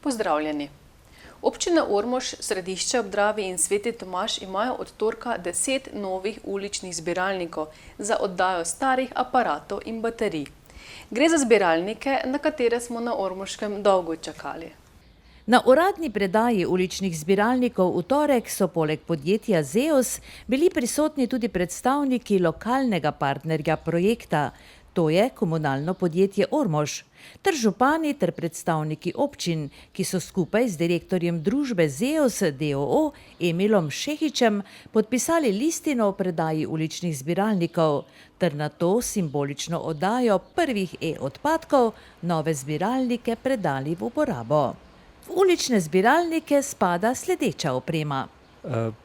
Pozdravljeni. Občina Ormož, Središče ob Dravi in Sveti Tomaž imajo od torka 10 novih uličnih zbiralnikov za oddajo starih aparatov in baterij. Gre za zbiralnike, na katere smo na Ormoškem dolgo čakali. Na uradni predaji uličnih zbiralnikov v torek so poleg podjetja Zeus bili prisotni tudi predstavniki lokalnega partnerja projekta, to je komunalno podjetje Ormož, ter župani ter predstavniki občin, ki so skupaj z direktorjem družbe Zeus d.o.o. Emilom Šehićem podpisali listino o predaji uličnih zbiralnikov, ter na to simbolično oddajo prvih e-odpadkov nove zbiralnike predali v uporabo. V ulične zbiralnike spada sledeča oprema.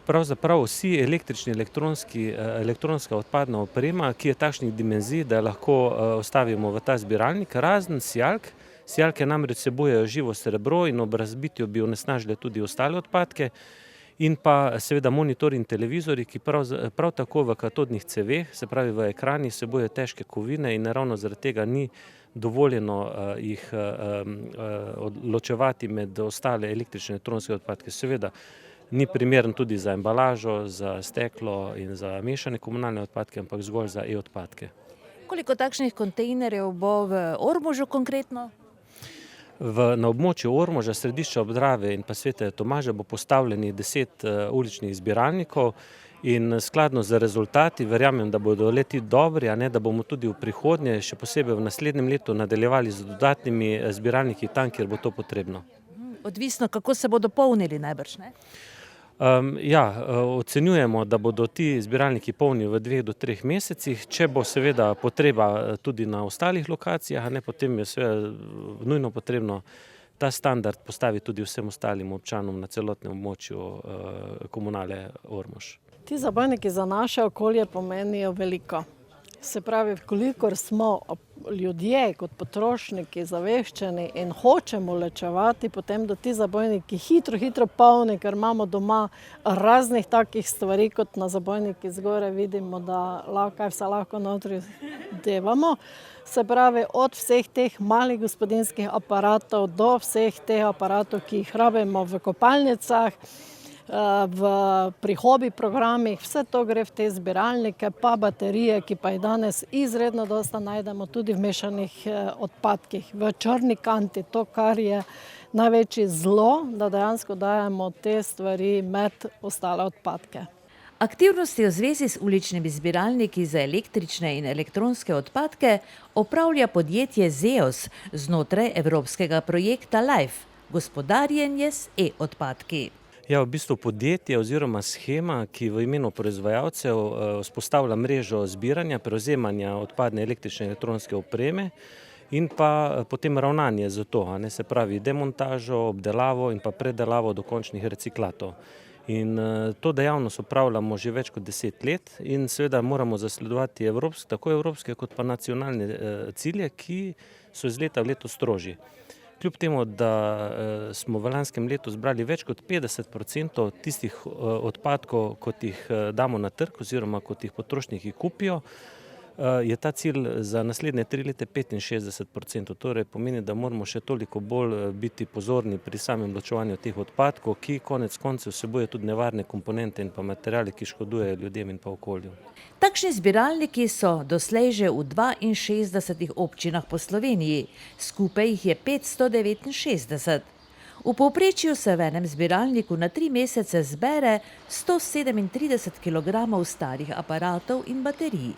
Pravzaprav vsi elektronska odpadna oprema, ki je takšnih dimenzij, da lahko vstavimo v ta zbiralnik, razen sijalk. Sijalke namreč vsebujejo živo srebro in ob razbitju bi onesnažile tudi ostale odpadke. In pa seveda monitor in televizori, ki prav tako v katodnih ceveh, se pravi v ekranih, vsebujejo težke kovine in ravno zaradi tega ni dovoljeno jih ločevati med ostale električne elektronske odpadke. Seveda ni primeren tudi za embalažo, za steklo in za mešane komunalne odpadke, ampak zgolj za e-odpadke. Koliko takšnih kontejnerjev bo v Ormožu konkretno? Na območju Ormoža, Središča ob Dravi in pa Svetega Tomaža bo postavljenih 10 uličnih zbiralnikov in skladno z rezultati verjamem, da bodo leti dobri, a ne da bomo tudi v prihodnje, še posebej v naslednjem letu, nadaljevali z dodatnimi zbiralniki tam, kjer bo to potrebno. Odvisno, kako se bodo polnili najbrž, ne? Ocenjujemo, da bodo ti zbiralniki polni v 2 do 3 mesecih. Če bo seveda potreba tudi na ostalih lokacijah, potem je seveda nujno potrebno ta standard postaviti tudi vsem ostalim občanom na celotnem območju komunale Ormož. Ti zabojniki za naše okolje pomenijo veliko. Se pravi, kolikor smo ljudje kot potrošniki zaveščeni in hočemo ločevati, potem do ti zabojniki hitro polni, ker imamo doma raznih takih stvari, kot na zabojniki zgore vidimo, da kaj vse lahko notri devamo. Se pravi, od vseh teh malih gospodinjskih aparatov do vseh teh aparatov, ki jih rabimo v kopalnicah, pri hobi programih, vse to gre v te zbiralnike, pa baterije, ki pa jih danes izredno dosta najdemo tudi v mešanih odpadkih, v črni kanti, to, kar je največje zlo, da dejansko dajemo te stvari med ostale odpadke. Aktivnosti v zvezi s uličnimi zbiralniki za električne in elektronske odpadke opravlja podjetje Zeus znotraj evropskega projekta LIFE, gospodarjenje s e-odpadki. Ja, v bistvu podjetje oziroma shema, ki v imenu proizvajalcev vzpostavlja mrežo zbiranja, prevzemanja odpadne električne in elektronske opreme in pa potem ravnanje z to, se pravi demontažo, obdelavo in pa predelavo dokončnih reciklatov. In to dejavnost opravljamo že več kot 10 let in seveda moramo zasledovati tako evropske kot pa nacionalne cilje, ki so iz leta v leto strožji. Kljub temu, da smo v lanskem letu zbrali več kot 50% tistih odpadkov, kot jih damo na trg oziroma kot jih potrošniki kupijo, je ta cilj za naslednje 3 leta 65%. Torej pomeni, da moramo še toliko bolj biti pozorni pri samem ločevanju teh odpadkov, ki konec koncev vsebuje tudi nevarne komponente in pa materiale, ki škodujejo ljudem in pa okolju. Takšni zbiralniki so doslej že v 62 občinah po Sloveniji, skupaj jih je 569. V povprečju se v enem zbiralniku na 3 mesece zbere 137 kilogramov starih aparatov in baterij.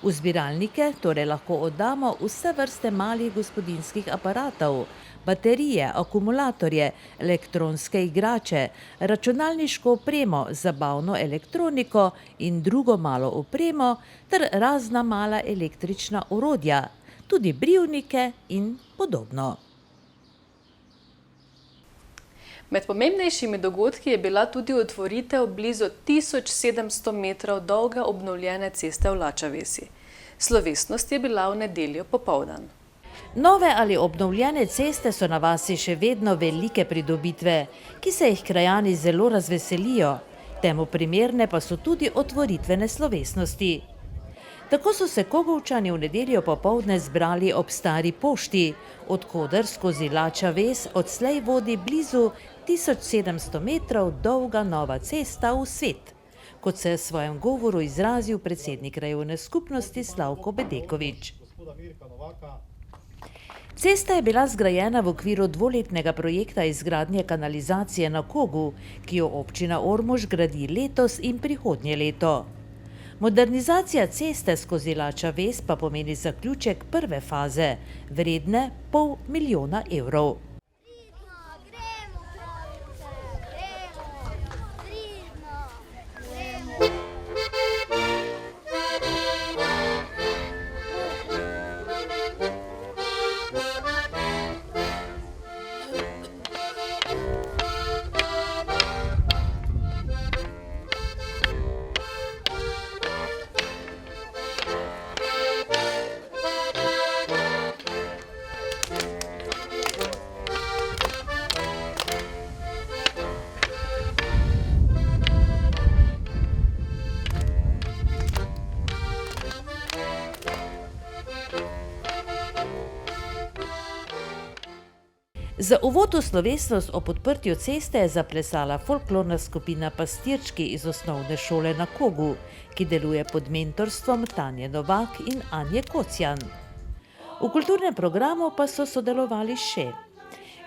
V zbiralnike torej lahko oddamo vse vrste malih gospodinjskih aparatov, baterije, akumulatorje, elektronske igrače, računalniško opremo, zabavno elektroniko in drugo malo opremo ter razna mala električna orodja, tudi brivnike in podobno. Med pomembnejšimi dogodki je bila tudi otvoritev blizu 1700 metrov dolge obnovljene ceste v Lačavesi. Slovesnost je bila v nedeljo popoldan. Nove ali obnovljene ceste so na vasi še vedno velike pridobitve, ki se jih krajani zelo razveselijo. Temu primerne pa so tudi otvoritvene slovesnosti. Tako so se Kogovčani v nedeljo popoldne zbrali ob Stari pošti, odkoder skozi Lača ves odslej vodi blizu 1700 metrov dolga nova cesta v svet, kot se je v svojem govoru izrazil predsednik krajevne skupnosti Slavko Bedeković. Cesta je bila zgrajena v okviru dvoletnega projekta izgradnje kanalizacije na Kogu, ki jo občina Ormož gradi letos in prihodnje leto. Modernizacija ceste skozi Lača ves pa pomeni zaključek prve faze, vredne €500 000. Za uvod v slovesnost ob odprtju ceste je zaplesala folklorna skupina Pastirčki iz osnovne šole na Kogu, ki deluje pod mentorstvom Tanje Novak in Anje Kocjan. V kulturnem programu pa so sodelovali še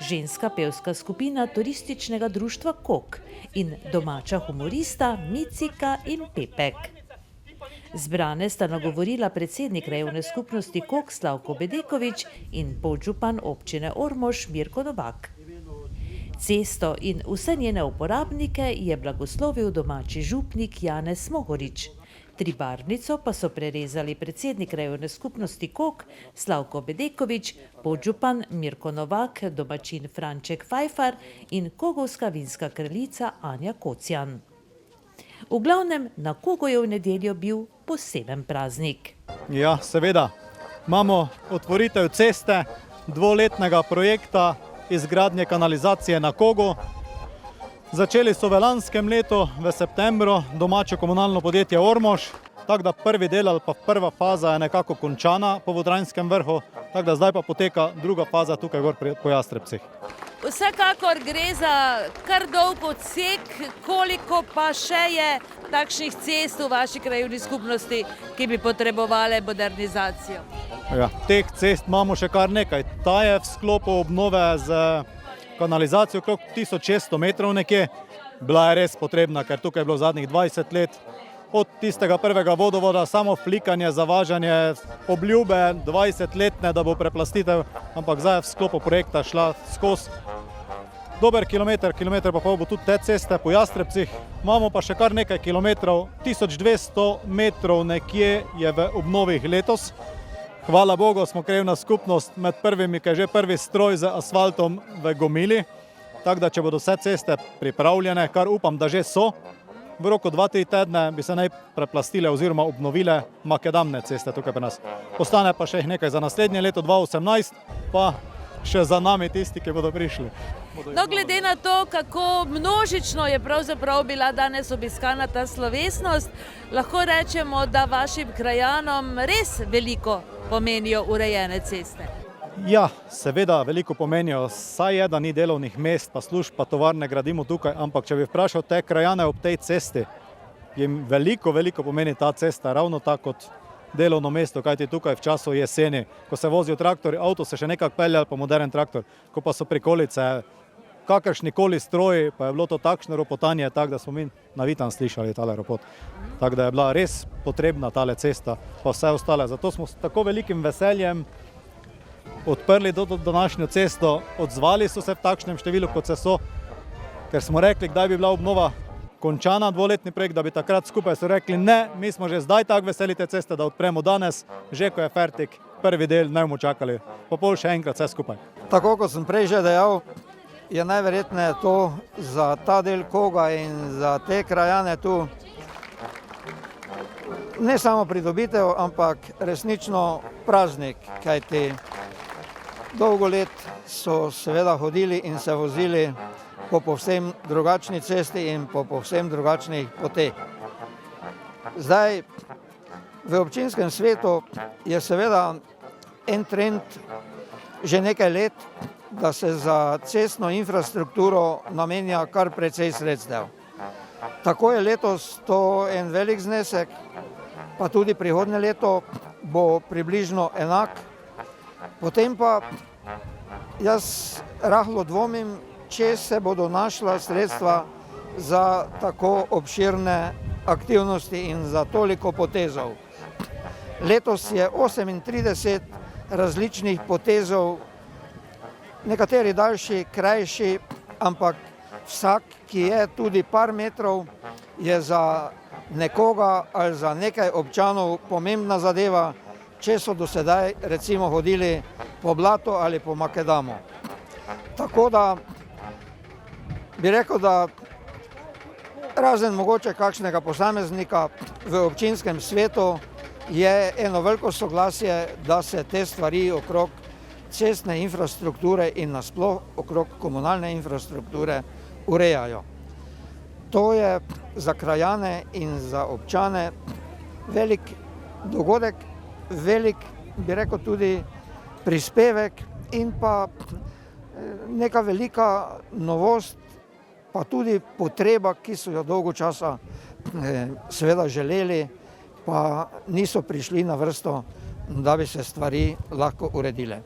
ženska pevska skupina turističnega društva Kog in domača humorista Micika in Pepek. Zbrane sta nagovorila predsednik krajevne skupnosti Kog Slavko Bedeković in podžupan občine Ormož Mirko Novak. Cesto in vse njene uporabnike je blagoslovil domači župnik Janez Mohorič. Tribarvnico pa so prerezali predsednik krajevne skupnosti Kog Slavko Bedeković, podžupan Mirko Novak, domačin Franček Fajfar in kogovska vinska kraljica Anja Kocjan. V glavnem, na Kogu je v nedeljo bil poseben praznik. Ja, seveda. Imamo otvoritev ceste, dvoletnega projekta izgradnje kanalizacije na Kogu. Začeli so v lanskem letu, v septembru, domače komunalno podjetje Ormož. Tako da prvi del ali pa prva faza je nekako končana po Vodranskem vrhu, tako da zdaj pa poteka druga faza tukaj gor po Jastrebcih. Vsekakor gre za kar dolg odsek, koliko pa še je takšnih cest v vaši krajevni skupnosti, ki bi potrebovale modernizacijo? Ja, teh cest imamo še kar nekaj. Ta je v sklopu obnove z kanalizacijo okrog 1600 metrov nekje. Bila je res potrebna, ker tukaj je bilo zadnjih 20 let. Od tistega prvega vodovoda samo flikanje, zavažanje, obljube 20-letne, da bo preplastitev, ampak zdaj je v sklopu projekta šla skozi. Dober kilometer pa pol bo tudi te ceste po Jastrebcih. Imamo pa še kar nekaj kilometrov, 1200 metrov nekje je v obnovih letos. Hvala Bogu, smo krajevna skupnost med prvimi, ki je že prvi stroj z asfaltom v gomili. Tako da, če bodo vse ceste pripravljene, kar upam, da že so, v roku 2-3 tedne bi se naj preplastile oziroma obnovile makadamne ceste tukaj pri nas. Ostane pa še nekaj za naslednje leto 2018, pa še za nami tisti, ki bodo prišli. No, glede na to, kako množično je pravzaprav bila danes obiskana ta slovesnost, lahko rečemo, da vašim krajanom res veliko pomenijo urejene ceste. Ja, seveda veliko pomenijo, saj je, da ni delovnih mest, pa služb, pa tovarne gradimo tukaj, ampak če bi vprašal te krajane ob tej cesti, jim veliko pomeni ta cesta, ravno tako kot delovno mesto, kajti tukaj v času jeseni, ko se vozijo traktori, avto se še nekako pelje ali pa modern traktor, ko pa so prikolice, kakršnikoli stroji, pa je bilo to takšno ropotanje, tako da smo mi na Vitan slišali tale ropot. Tako da je bila res potrebna tale cesta, pa vse ostale. Zato smo s tako velikim veseljem odprli do današnjo cesto, odzvali so se v takšnem številu, kot se so, ker smo rekli, kdaj bi bila obnova končana, dvoletni projekt, da bi takrat skupaj so rekli, ne, mi smo že zdaj tako veseli te ceste, da odpremo danes, že ko je fertik, prvi del, ne bomo čakali, pa pol še enkrat vse skupaj. Tako kot sem prej že dejal, je najverjetneje to za ta del Koga in za te krajane tu ne samo pridobitev, ampak resnično praznik, kajti dolgo let so seveda hodili in se vozili po povsem drugačni cesti in po povsem drugačnih poteh. Zdaj V občinskem svetu je seveda en trend že nekaj let, da se za cestno infrastrukturo namenja kar precej sredstev. Tako je letos to en velik znesek, pa tudi prihodnje leto bo približno enak. Potem pa jaz rahlo dvomim, če se bodo našla sredstva za tako obširne aktivnosti in za toliko potezov. Letos je 38 različnih potezov, nekateri daljši, krajši, ampak vsak, ki je tudi par metrov, je za nekoga ali za nekaj občanov pomembna zadeva, če so do sedaj recimo hodili po blatu ali po makadamu. Tako da bi rekel, da razen mogoče kakšnega posameznika v občinskem svetu je eno veliko soglasje, da se te stvari okrog cestne infrastrukture in nasploh okrog komunalne infrastrukture urejajo. To je za krajane in za občane velik dogodek, velik, bi rekel, tudi prispevek in pa neka velika novost, pa tudi potreba, ki so jo dolgo časa seveda želeli, pa niso prišli na vrsto, da bi se stvari lahko uredile.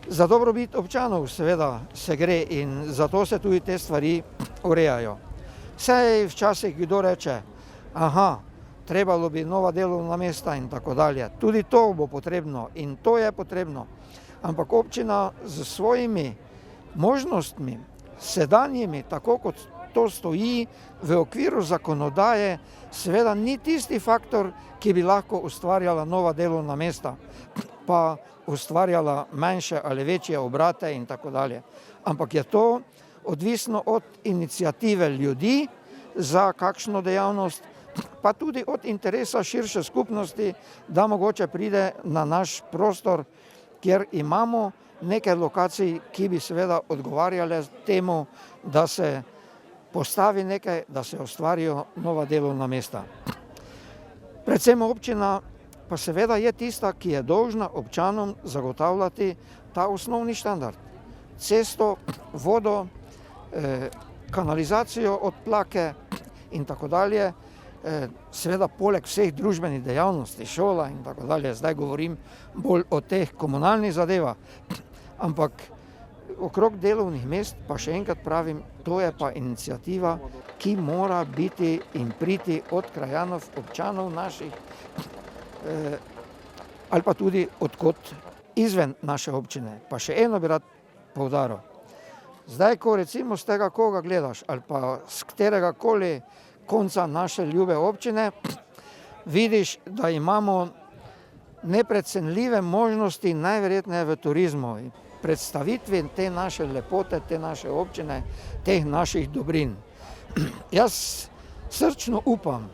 Za dobrobit občanov seveda se gre in zato se tudi te stvari urejajo. Saj včasih kdo reče, trebalo bi nova delovna mesta in tako dalje. Tudi to bo potrebno in to je potrebno. Ampak občina z svojimi možnostmi, sedanjimi, tako kot to stoji v okviru zakonodaje, seveda ni tisti faktor, ki bi lahko ustvarjala nova delovna mesta, pa ustvarjala manjše ali večje obrate in tako dalje. Ampak je to odvisno od iniciative ljudi za kakšno dejavnost, pa tudi od interesa širše skupnosti, da mogoče pride na naš prostor, kjer imamo nekaj lokacij, ki bi seveda odgovarjale temu, da se postavi nekaj, da se ustvarijo nova delovna mesta. Predvsem občina pa seveda je tista, ki je dolžna občanom zagotavljati ta osnovni standard. Cesto, vodo, kanalizacijo, odplake in tako dalje. Seveda poleg vseh družbenih dejavnosti, šola in tako dalje, zdaj govorim bolj o teh komunalnih zadevah, ampak okrog delovnih mest pa še enkrat pravim, to je pa iniciativa, ki mora biti in priti od krajanov, občanov naših, ali pa tudi odkot izven naše občine. Pa še eno bi rad poudaril. Zdaj, ko recimo z tega koga gledaš ali pa z katerega koli konca naše ljube občine, vidiš, da imamo neprecenljive možnosti, najverjetneje v turizmu, predstavitvi te naše lepote, te naše občine, teh naših dobrin. Jaz srčno upam,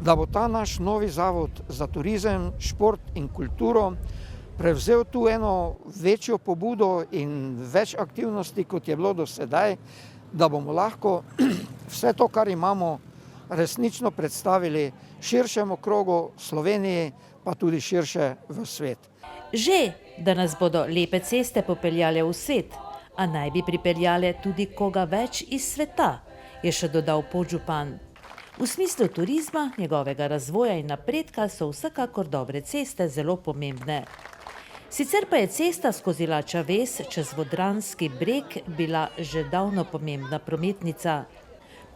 da bo ta naš novi zavod za turizem, šport in kulturo prevzel tu eno večjo pobudo in več aktivnosti, kot je bilo do sedaj, da bomo lahko vse to, kar imamo, resnično predstavili širšemu krogu Sloveniji, pa tudi širše v svet. Že, da nas bodo lepe ceste popeljale v svet, a naj bi pripeljale tudi koga več iz sveta, je še dodal podžupan. V smislu turizma, njegovega razvoja in napredka so vsekakor dobre ceste zelo pomembne. Sicer pa je cesta skozi Lača ves čez Vodranski breg bila že davno pomembna prometnica.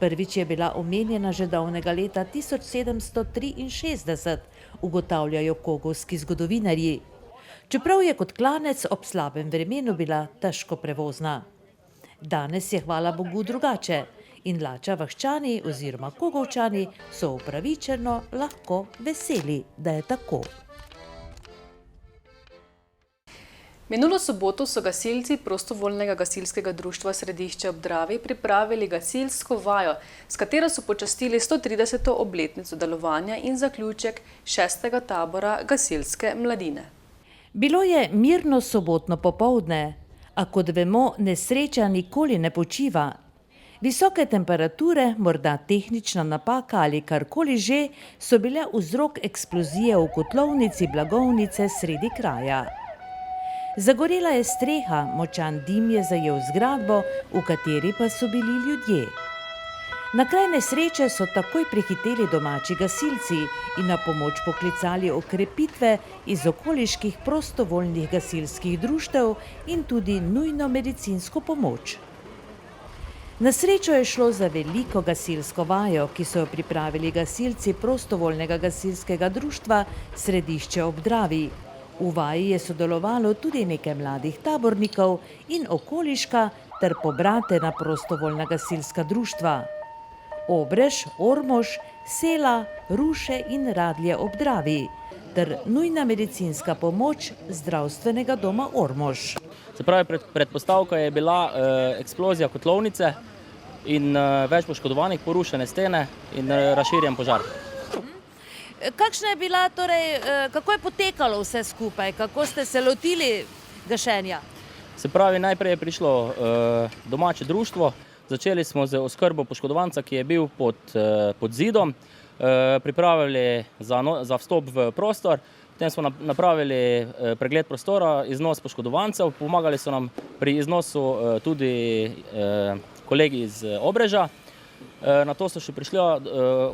Prvič je bila omenjena že davnega leta 1763, ugotavljajo kogovski zgodovinarji. Čeprav je kot klanec ob slabem vremenu bila težko prevozna. Danes je hvala Bogu drugače in Lača-vaščani oziroma Kogovčani so upravičeno lahko veseli, da je tako. Minulo soboto so gasilci prostovoljnega gasilskega društva Središče ob Dravi pripravili gasilsko vajo, s katero so počastili 130. obletnico delovanja in zaključek 6. tabora gasilske mladine. Bilo je mirno sobotno popoldne, a kot vemo, nesreča nikoli ne počiva. Visoke temperature, morda tehnična napaka ali karkoli že, so bile vzrok eksplozije v kotlovnici blagovnice sredi kraja. Zagorela je streha, močan dim je zajel zgradbo, v kateri pa so bili ljudje. Na kraj nesreče so takoj prihiteli domači gasilci in na pomoč poklicali okrepitve iz okoliških prostovoljnih gasilskih društev in tudi nujno medicinsko pomoč. Na srečo je šlo za veliko gasilsko vajo, ki so jo pripravili gasilci prostovoljnega gasilskega društva Središče ob Dravi. V vaji je sodelovalo tudi nekaj mladih tabornikov in okoliška ter pobratena prostovoljna gasilska društva. Obrež, Ormož, Sela, Ruše in Radlje ob Dravi ter nujna medicinska pomoč zdravstvenega doma Ormož. Se pravi, predpostavka je bila eksplozija kotlovnice in več poškodovanih, porušene stene in razširjen požar. Kakšna je bila, kako je potekalo vse skupaj, kako ste se lotili gašenja? Se pravi, najprej je prišlo domače društvo, začeli smo z oskrbo poškodovanca, ki je bil pod zidom, pripravili za vstop v prostor, potem smo napravili pregled prostora, iznos poškodovancev, pomagali so nam pri iznosu tudi kolegi iz Obreža. Na to so še prišla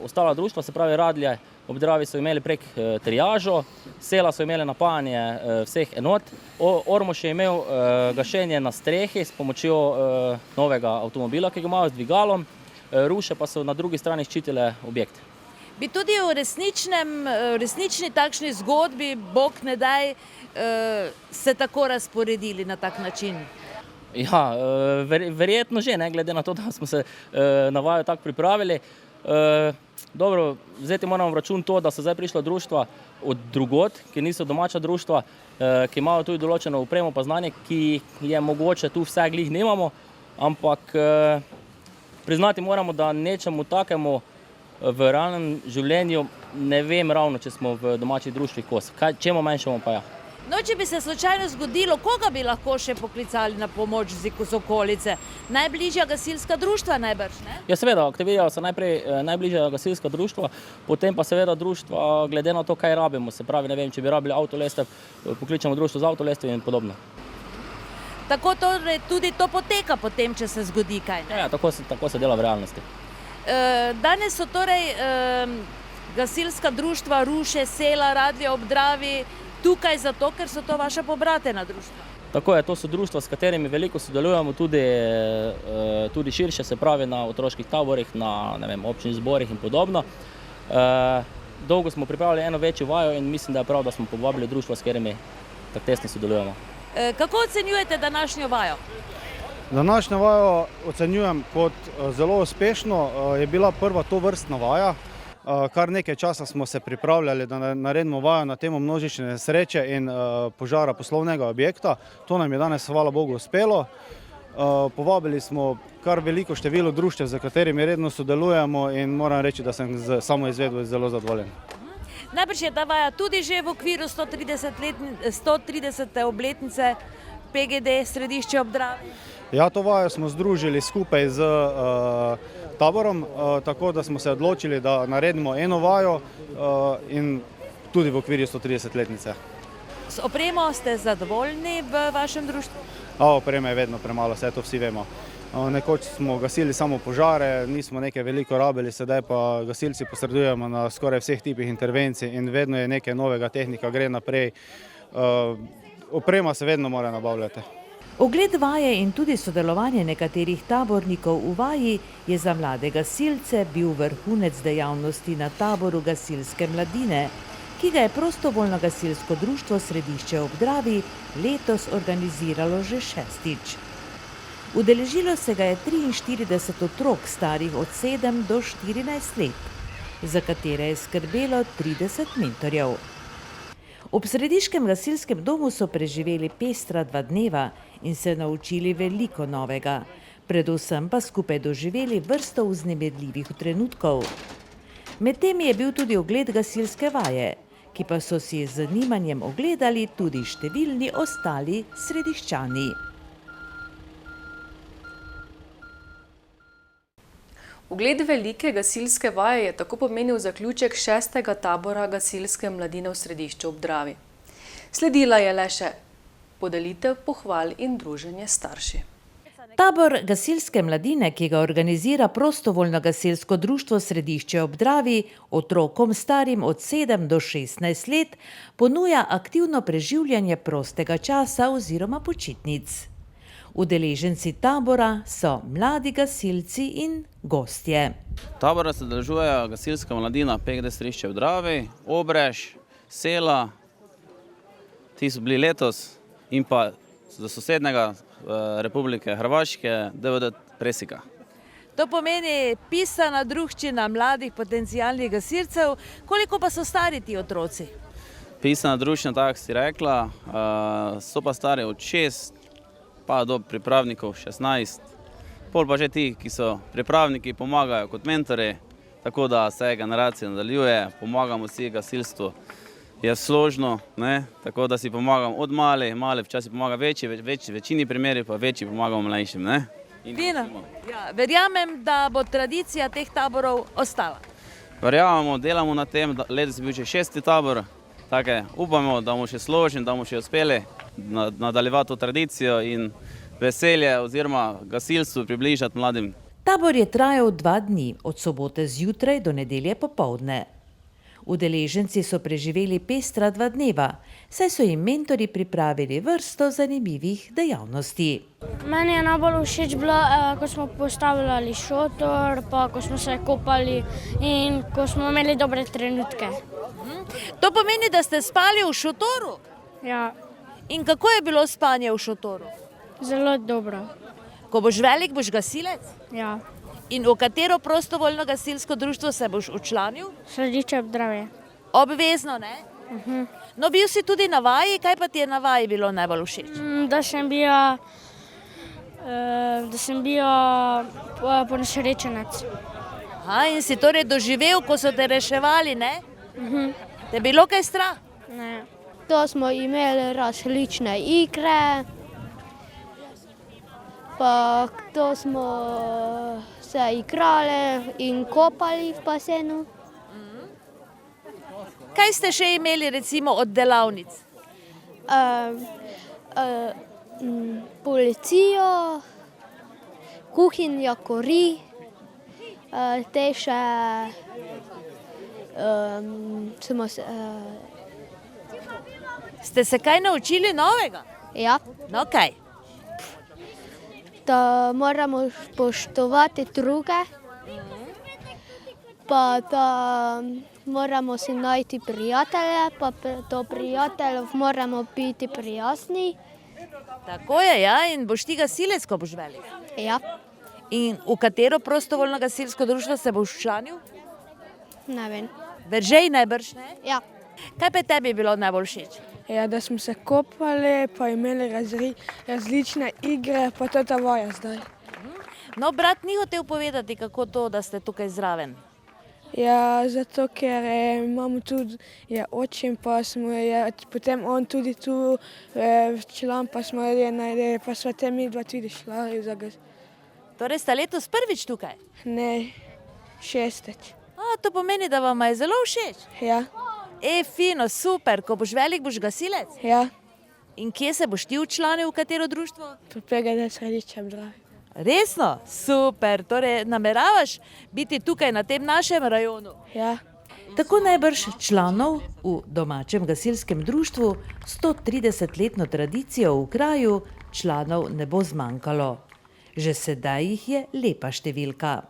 ostala društva, se pravi Radlje ob Dravi so imeli prek triažo, Sela so imeli napajanje vseh enot, Ormož je imel gašenje na strehi s pomočjo novega avtomobila, ki ga imajo z dvigalom, Ruše pa so na drugi strani ščitile objekt. Bi tudi v resnični takšni zgodbi, Bog ne daj, se tako razporedili na tak način? Ja, verjetno že, ne, glede na to, da smo se na vaju tako pripravili. Dobro, vzeti moramo v račun to, da so zdaj prišla društva od drugod, ki niso domača društva, ki imajo tudi določeno opremo pa znanje, ki je mogoče tu vse glih nimamo, ampak priznati moramo, da nečemu takemu v realnem življenju ne vem ravno, če smo v domačih društvih kos. Čemu manjšemu pa ja. No, če bi se slučajno zgodilo, koga bi lahko še poklicali na pomoč z okolice? Najbližja gasilska društva najbrž, ne? Ja, seveda, aktivirajo se najprej najbližja gasilska društva, potem pa seveda društva glede na to, kaj rabimo. Se pravi, ne vem, če bi rabili avtolestev, pokličemo društvo z avtolestev in podobno. Tako torej tudi to poteka potem, če se zgodi kaj, ne? Ja, tako se dela v realnosti. Danes so torej gasilska društva Ruše, Sela, Radlje ob Dravi tukaj zato, ker so to vaša pobratena društva. Tako je, to so društva, s katerimi veliko sodelujemo, tudi širše, se pravi na otroških taborih, na občnih zborih in podobno. Dolgo smo pripravili eno večjo vajo in mislim, da je prav, da smo povabili društva, s katerimi tako tesno sodelujemo. Kako ocenjujete današnjo vajo? Današnjo vajo ocenjujem kot zelo uspešno. Je bila prva tovrstna vaja. Kar nekaj časa smo se pripravljali, da naredimo vajo na temo množične nesreče in požara poslovnega objekta. To nam je danes, hvala Bogu, uspelo. Povabili smo kar veliko število društev, z katerimi redno sodelujemo in moram reči, da sem z samo izvedbo zelo zadovoljen. Najbrž je ta vaja tudi že v okviru 130. obletnice PGD Središče ob Dravi? Ja, to vajo smo združili skupaj z taborom, tako da smo se odločili, da naredimo eno vajo in tudi v okviru 130-letnice. S opremo ste zadovoljni v vašem društvu? Oprema je vedno premalo, vse to vsi vemo. Nekoč smo gasili samo požare, nismo nekaj veliko rabili, sedaj pa gasilci posredujemo na skoraj vseh tipih intervencij in vedno je nekaj novega, tehnika gre naprej. Oprema se vedno mora nabavljati. Ogled vaje in tudi sodelovanje nekaterih tabornikov v vaji je za mlade gasilce bil vrhunec dejavnosti na taboru gasilske mladine, ki ga je prostovoljno gasilsko društvo Središče ob Dravi letos organiziralo že 6. Udeležilo se ga je 43 otrok starih od 7 do 14 let, za katere je skrbelo 30 mentorjev. Ob Središkem gasilskem domu so preživeli pestra 2 dneva in se naučili veliko novega, predvsem pa skupaj doživeli vrsto vznemirljivih trenutkov. Med temi je bil tudi ogled gasilske vaje, ki pa so si z zanimanjem ogledali tudi številni ostali Središčani. Ogled velike gasilske vaje je tako pomenil zaključek 6. tabora gasilske mladine v Središču ob Dravi. Sledila je le še podelitev pohval in druženje s starši. Tabor gasilske mladine, ki ga organizira prostovoljno gasilsko društvo Središče ob Dravi, otrokom starim od 7 do 16 let ponuja aktivno preživljanje prostega časa oziroma počitnic. Udeleženci tabora so mladi gasilci in gostje. Tabora se udeležujejo gasilska mladina PGD Središče ob Dravi, Obrež, Sela, ti so bili letos, in pa za sosednjega Republike Hrvaške, DVD Presika. To pomeni pisana druščina mladih potencialnih gasilcev. Koliko pa so stari ti otroci? Pisana druščina, tako si rekla, so pa stari od 6 pa do pripravnikov 16. Pol pa že ti, ki so pripravniki, pomagajo kot mentori, tako da se generacija nadaljuje, pomagamo si gasilstvu. Je složno, ne? Tako da si pomagam od mali včasih pomaga večji, večini primeri pa večji pomagamo mlajšim. Ne? Fino. Ja, verjamem, da bo tradicija teh taborov ostala. Verjamemo, delamo na tem, letos je bil že 6. tabor, tako upamo, da bomo še složni, da bomo še uspeli nadaljevati to tradicijo in veselje oziroma gasilstvo približati mladim. Tabor je trajal 2 dni, od sobote zjutraj do nedelje popoldne. Udeleženci so preživeli pestra 2 dneva, saj so jim mentori pripravili vrsto zanimivih dejavnosti. Meni je najbolj všeč bilo, ko smo postavljali šotor, pa ko smo se kopali in ko smo imeli dobre trenutke. To pomeni, da ste spali v šotoru? Ja, In kako je bilo spanje v šotoru? zelo dobro. Ko boš velik, boš gasilec? Ja, In v katero prostovoljno gasilsko društvo se boš včlanil? Središče ob Dravi. Obvezno, ne? No, bil si tudi na vaji, kaj pa ti je na vaji bilo najbolj všeč? Da sem bil ponesrečenec. Aha, in si torej doživel, ko so te reševali, ne? Te je bilo kaj strah? Ne. To smo imeli različne igre, pa to smo se igrali in kopali v basenu. Kaj ste še imeli recimo od delavnic? Policijo, kuhinja kori, te še smo se... Ste se kaj naučili novega? Ja, No, kaj? da moramo spoštovati druge, pa da moramo si najti prijatelje, pa do prijateljev moramo biti prijazni. Tako je, ja, in boš ti gasilec, ko boš velik. Ja, In v katero prostovoljno gasilsko društvo se boš včlanil? ne vem. Veržej najbrž, ne? Ja. Kaj pa tebi je bilo najbolj všeč? Ja, da smo se kopali, pa imeli različne igre, pa to je ta vaja zdaj. No, brat ni hotel povedati, kako to, da ste tukaj zraven. Ja, zato ker imamo tudi očim, pa potem on tudi tu član, pa smo pa sva te mi dva tudi šla. Torej sta letos prvič tukaj? Ne, 6. To pomeni, da vam je zelo všeč. Ja, Fino, super, ko boš velik, boš gasilec. ja, In kje se boš ti včlanil, v katero društvo? pri PGD Središče ob Dravi. Resno? Super, torej nameravaš biti tukaj na tem našem rajonu? Ja. Tako najbrž članov v domačem gasilskem društvu s 130-letno tradicijo v kraju članov ne bo zmanjkalo. Že sedaj jih je lepa številka.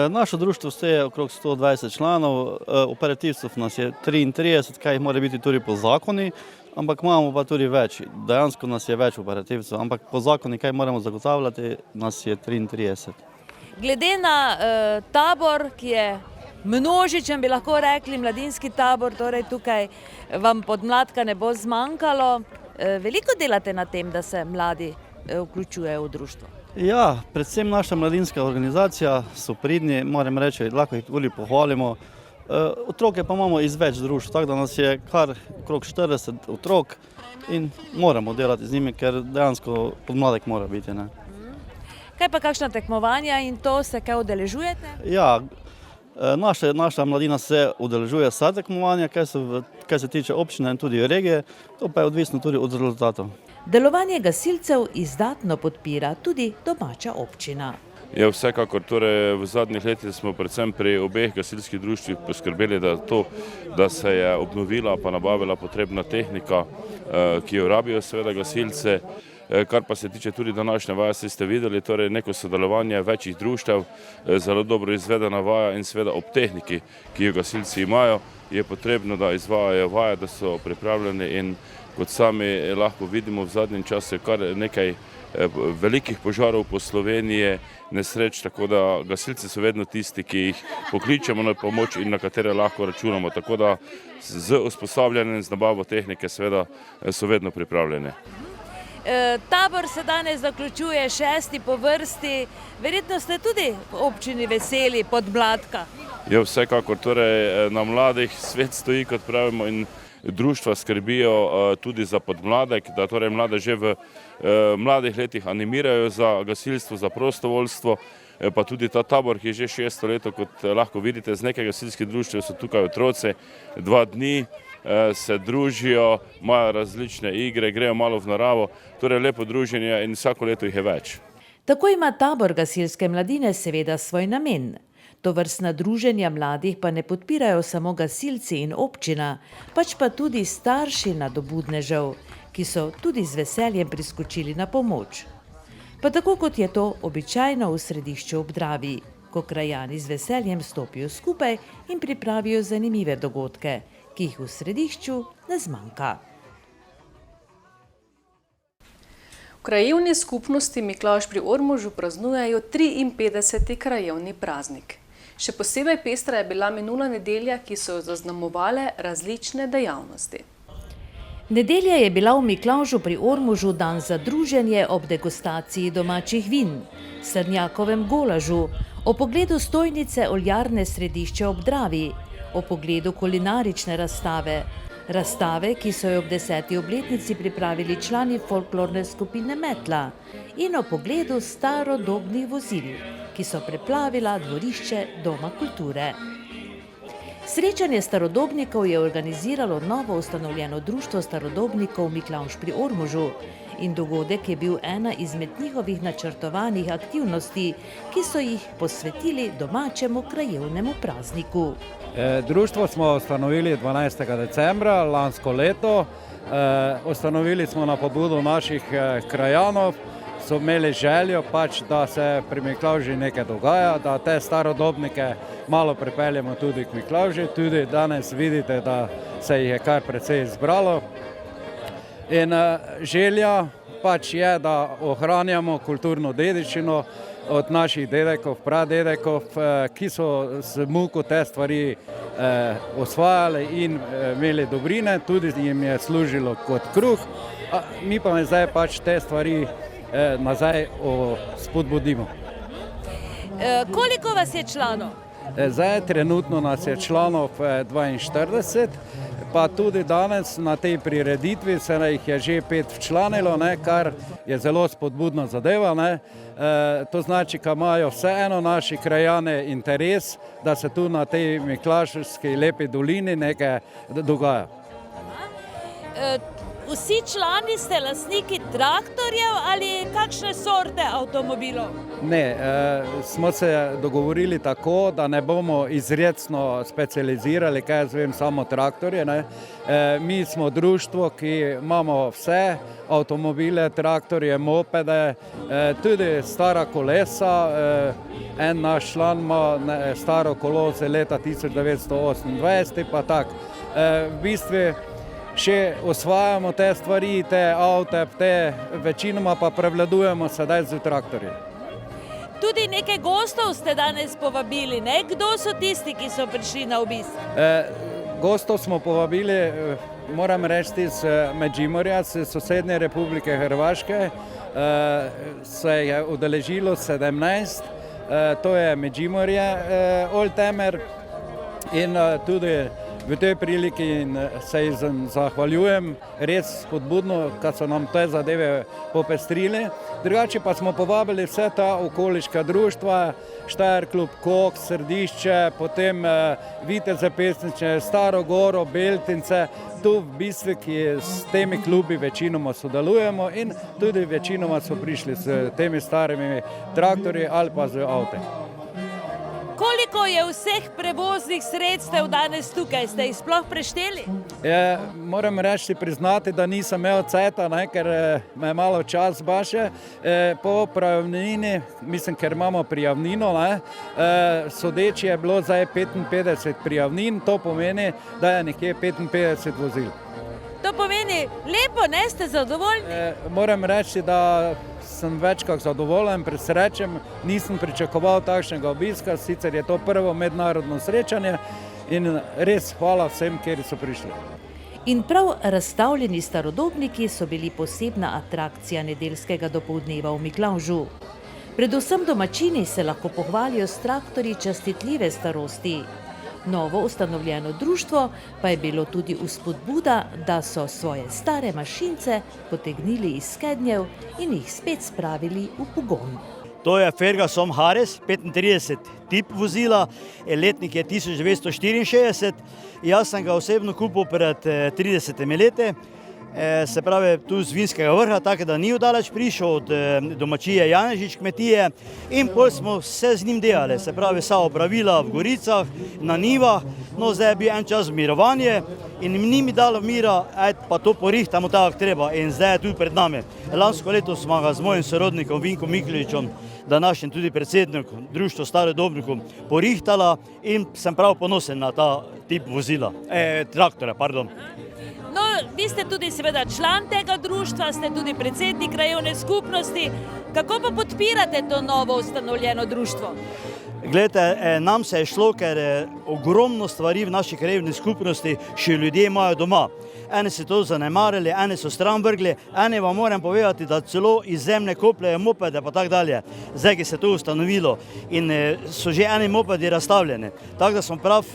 Naše društvo je okrog 120 članov, operativcev nas je 33, kaj jih mora biti tudi po zakoni, ampak imamo pa tudi več. Dejansko nas je več operativcev, ampak po zakoni, kaj moramo zagotavljati, nas je 33. Glede na tabor, ki je množičen, bi lahko rekli, mladinski tabor, torej tukaj vam podmladka ne bo zmanjkalo. Veliko delate na tem, da se mladi vključujejo v društvo? Ja, predvsem naša mladinska organizacija so pridni, moram reči, lahko jih tudi pohvalimo. Otroke pa imamo iz več društv, tako da nas je kar okrog 40 otrok in moramo delati z njimi, ker dejansko podmladek mora biti. Ne? Kaj pa kakšna tekmovanja in to se kaj udeležujete? Ja, naša mladina se udeležuje vsa tekmovanja, kaj se tiče občine in tudi regije, to pa je odvisno tudi od rezultatov. Delovanje gasilcev izdatno podpira tudi domača občina. Ja, vsekakor, torej v zadnjih letih smo predvsem pri obeh gasilskih društvih poskrbeli, da se je obnovila pa nabavila potrebna tehnika, ki jo rabijo seveda gasilce. Kar pa se tiče tudi današnje vaje, ste videli, torej neko sodelovanje večjih društev, zelo dobro izvedena vaja in seveda ob tehniki, ki jo gasilci imajo, je potrebno, da izvajajo vaje, da so pripravljeni in kot sami lahko vidimo v zadnjem času kar nekaj velikih požarov po Sloveniji, nesreč, tako da gasilci so vedno tisti, ki jih pokličemo na pomoč in na katere lahko računamo, tako da z usposabljanjem, z nabavo tehnike seveda so vedno pripravljeni. Tabor se danes zaključuje 6. po vrsti, verjetno ste tudi v občini veseli podmladka. Ja, vsekakor, torej na mladih svet stoji, kot pravimo, in društva skrbijo tudi za podmladek, da torej mlade že v mladih letih animirajo za gasilstvo, za prostovoljstvo, pa tudi ta tabor, ki je že 6. leto, kot lahko vidite, z nekaj gasilskih društv so tukaj otroci, 2 dni se družijo, imajo različne igre, grejo malo v naravo, torej lepo druženje in vsako leto jih je več. Tako ima tabor gasilske mladine seveda svoj namen. Tovrstna druženja mladih pa ne podpirajo samo gasilci in občina, pač pa tudi starši nadobudnežev, ki so tudi z veseljem priskočili na pomoč. Pa tako kot je to običajno v središču ob Dravi, ko krajani z veseljem stopijo skupaj in pripravijo zanimive dogodke, ki jih v središču ne zmanjka. V krajevni skupnosti Miklavž pri Ormožu praznujejo 53. krajevni praznik. Še posebej pestra je bila minula nedelja, ki so jo zaznamovale različne dejavnosti. Nedelja je bila v Miklavžu pri Ormožu dan za druženje ob degustaciji domačih vin, srnjakovem golažu, o pogledu stojnice oljarne središče ob Dravi, o pogledu kulinarične razstave, ki so jo ob 10. obletnici pripravili člani folklorne skupine Metla, in o pogledu starodobnih vozil, ki so preplavila dvorišče Doma kulture. Srečanje starodobnikov je organiziralo novo ustanovljeno društvo starodobnikov Miklavž pri Ormožu in dogodek je bil ena izmed njihovih načrtovanih aktivnosti, ki so jih posvetili domačemu krajevnemu prazniku. Društvo smo ustanovili 12. decembra lansko leto. Ustanovili smo na pobudo naših krajanov, so imeli željo, da se pri Miklavži nekaj dogaja, da te starodobnike malo pripeljemo tudi k Miklavži. Tudi danes vidite, da se jih je kar precej zbralo. In želja je, da ohranjamo kulturno dediščino od naših dedekov, pradedekov, ki so z muko te stvari osvajali in imeli dobrine, tudi jim je služilo kot kruh. Mi pa zdaj te stvari nazaj spodbudimo. Koliko vas je članov? Zdaj trenutno nas je članov 42, pa tudi danes na tej prireditvi se jih je že 5 včlanilo, kar je zelo spodbudna zadeva. To znači, da imajo vseeno naši krajani interes, da se tu na tej Miklavžski lepi dolini nekaj dogaja. Vsi člani ste lastniki traktorjev ali kakšne sorte avtomobilov? Ne, smo se dogovorili tako, da ne bomo izrecno specializirali, samo traktorje. Mi smo društvo, ki imamo vse avtomobile, traktorje, mopede, tudi stara kolesa. En naš član ima staro kolo z leta 1928, pa tak. V bistvu še osvajamo te stvari, te avte, večinoma pa prevladujemo sedaj z traktorji. Tudi nekaj gostov ste danes povabili, ne? Kdo so tisti, ki so prišli na obisk? Gostov smo povabili, moram reči, iz Međimurja, iz sosednje Republike Hrvaške. Se je udeležilo 17, to je Međimurje, Oldtimer in tudi v tej priliki se jim zahvaljujem, res spodbudno, kad so nam te zadeve popestrili. Drugače pa smo povabili vse ta okoliška društva, Štajer klub Kok, Središče, potem Viteze pesnične, Staro Goro, Beltince, tu v bistvu, ki s temi klubi večinoma sodelujemo in tudi večinoma so prišli s temi starimi traktorji ali pa z avti. Koliko je vseh prevoznih sredstev danes tukaj? Ste jih sploh prešteli? Moram reči, priznati, da nisem imel ceta, ker me malo čas baše. Po prijavnini, mislim, ker imamo prijavnino, sodeči je bilo zdaj 55 prijavnin, to pomeni, da je nekje 55 vozil. To pomeni lepo, ne? Ste zadovoljni? Moram reči, da sem večkrat zadovoljen, presrečen, nisem pričakoval takšnega obiska, sicer je to prvo mednarodno srečanje in res hvala vsem, kjer so prišli. In prav razstavljeni starodobniki so bili posebna atrakcija nedeljskega dopoldneva v Miklavžu. Predvsem domačini se lahko pohvalijo s traktorji častitljive starosti. Novo ustanovljeno društvo pa je bilo tudi vzpodbuda, da so svoje stare mašince potegnili iz skednjev in jih spet spravili v pogon. To je Ferguson Harris, 35 tip vozila, letnik je 1964. Jaz sem ga osebno kupil pred 30 leti, se pravi tu z Vinskega vrha, tako da ni daleč prišel od domačije Janežič kmetije in pol smo vse z njim delali, se pravi vsa opravila v Goricah, na njivah, no zdaj je bil en čas mirovanje in ni mi dalo mira, pa to porihtamo tako treba in zdaj je tudi pred nami. Lansko leto smo ga z mojim sorodnikom Vinkom Miklovičem, današnjim tudi predsednikom društva starodobnikov, porihtala in sem prav ponosen na ta tip vozila, traktora, pardon. No, vi ste tudi seveda član tega društva, ste tudi predsednik krajevne skupnosti. Kako pa podpirate to novo ustanovljeno društvo? Glejte, nam se je šlo, ker ogromno stvari v naši krajevni skupnosti še ljudje imajo doma. Eni so to zanemarili, eni so stran vrgli, eni vam moram povedati, da celo iz zemlje kopljejo mopede pa tako dalje. Zdaj, ki se to ustanovilo in so že eni mopedi razstavljeni. Tako da smo prav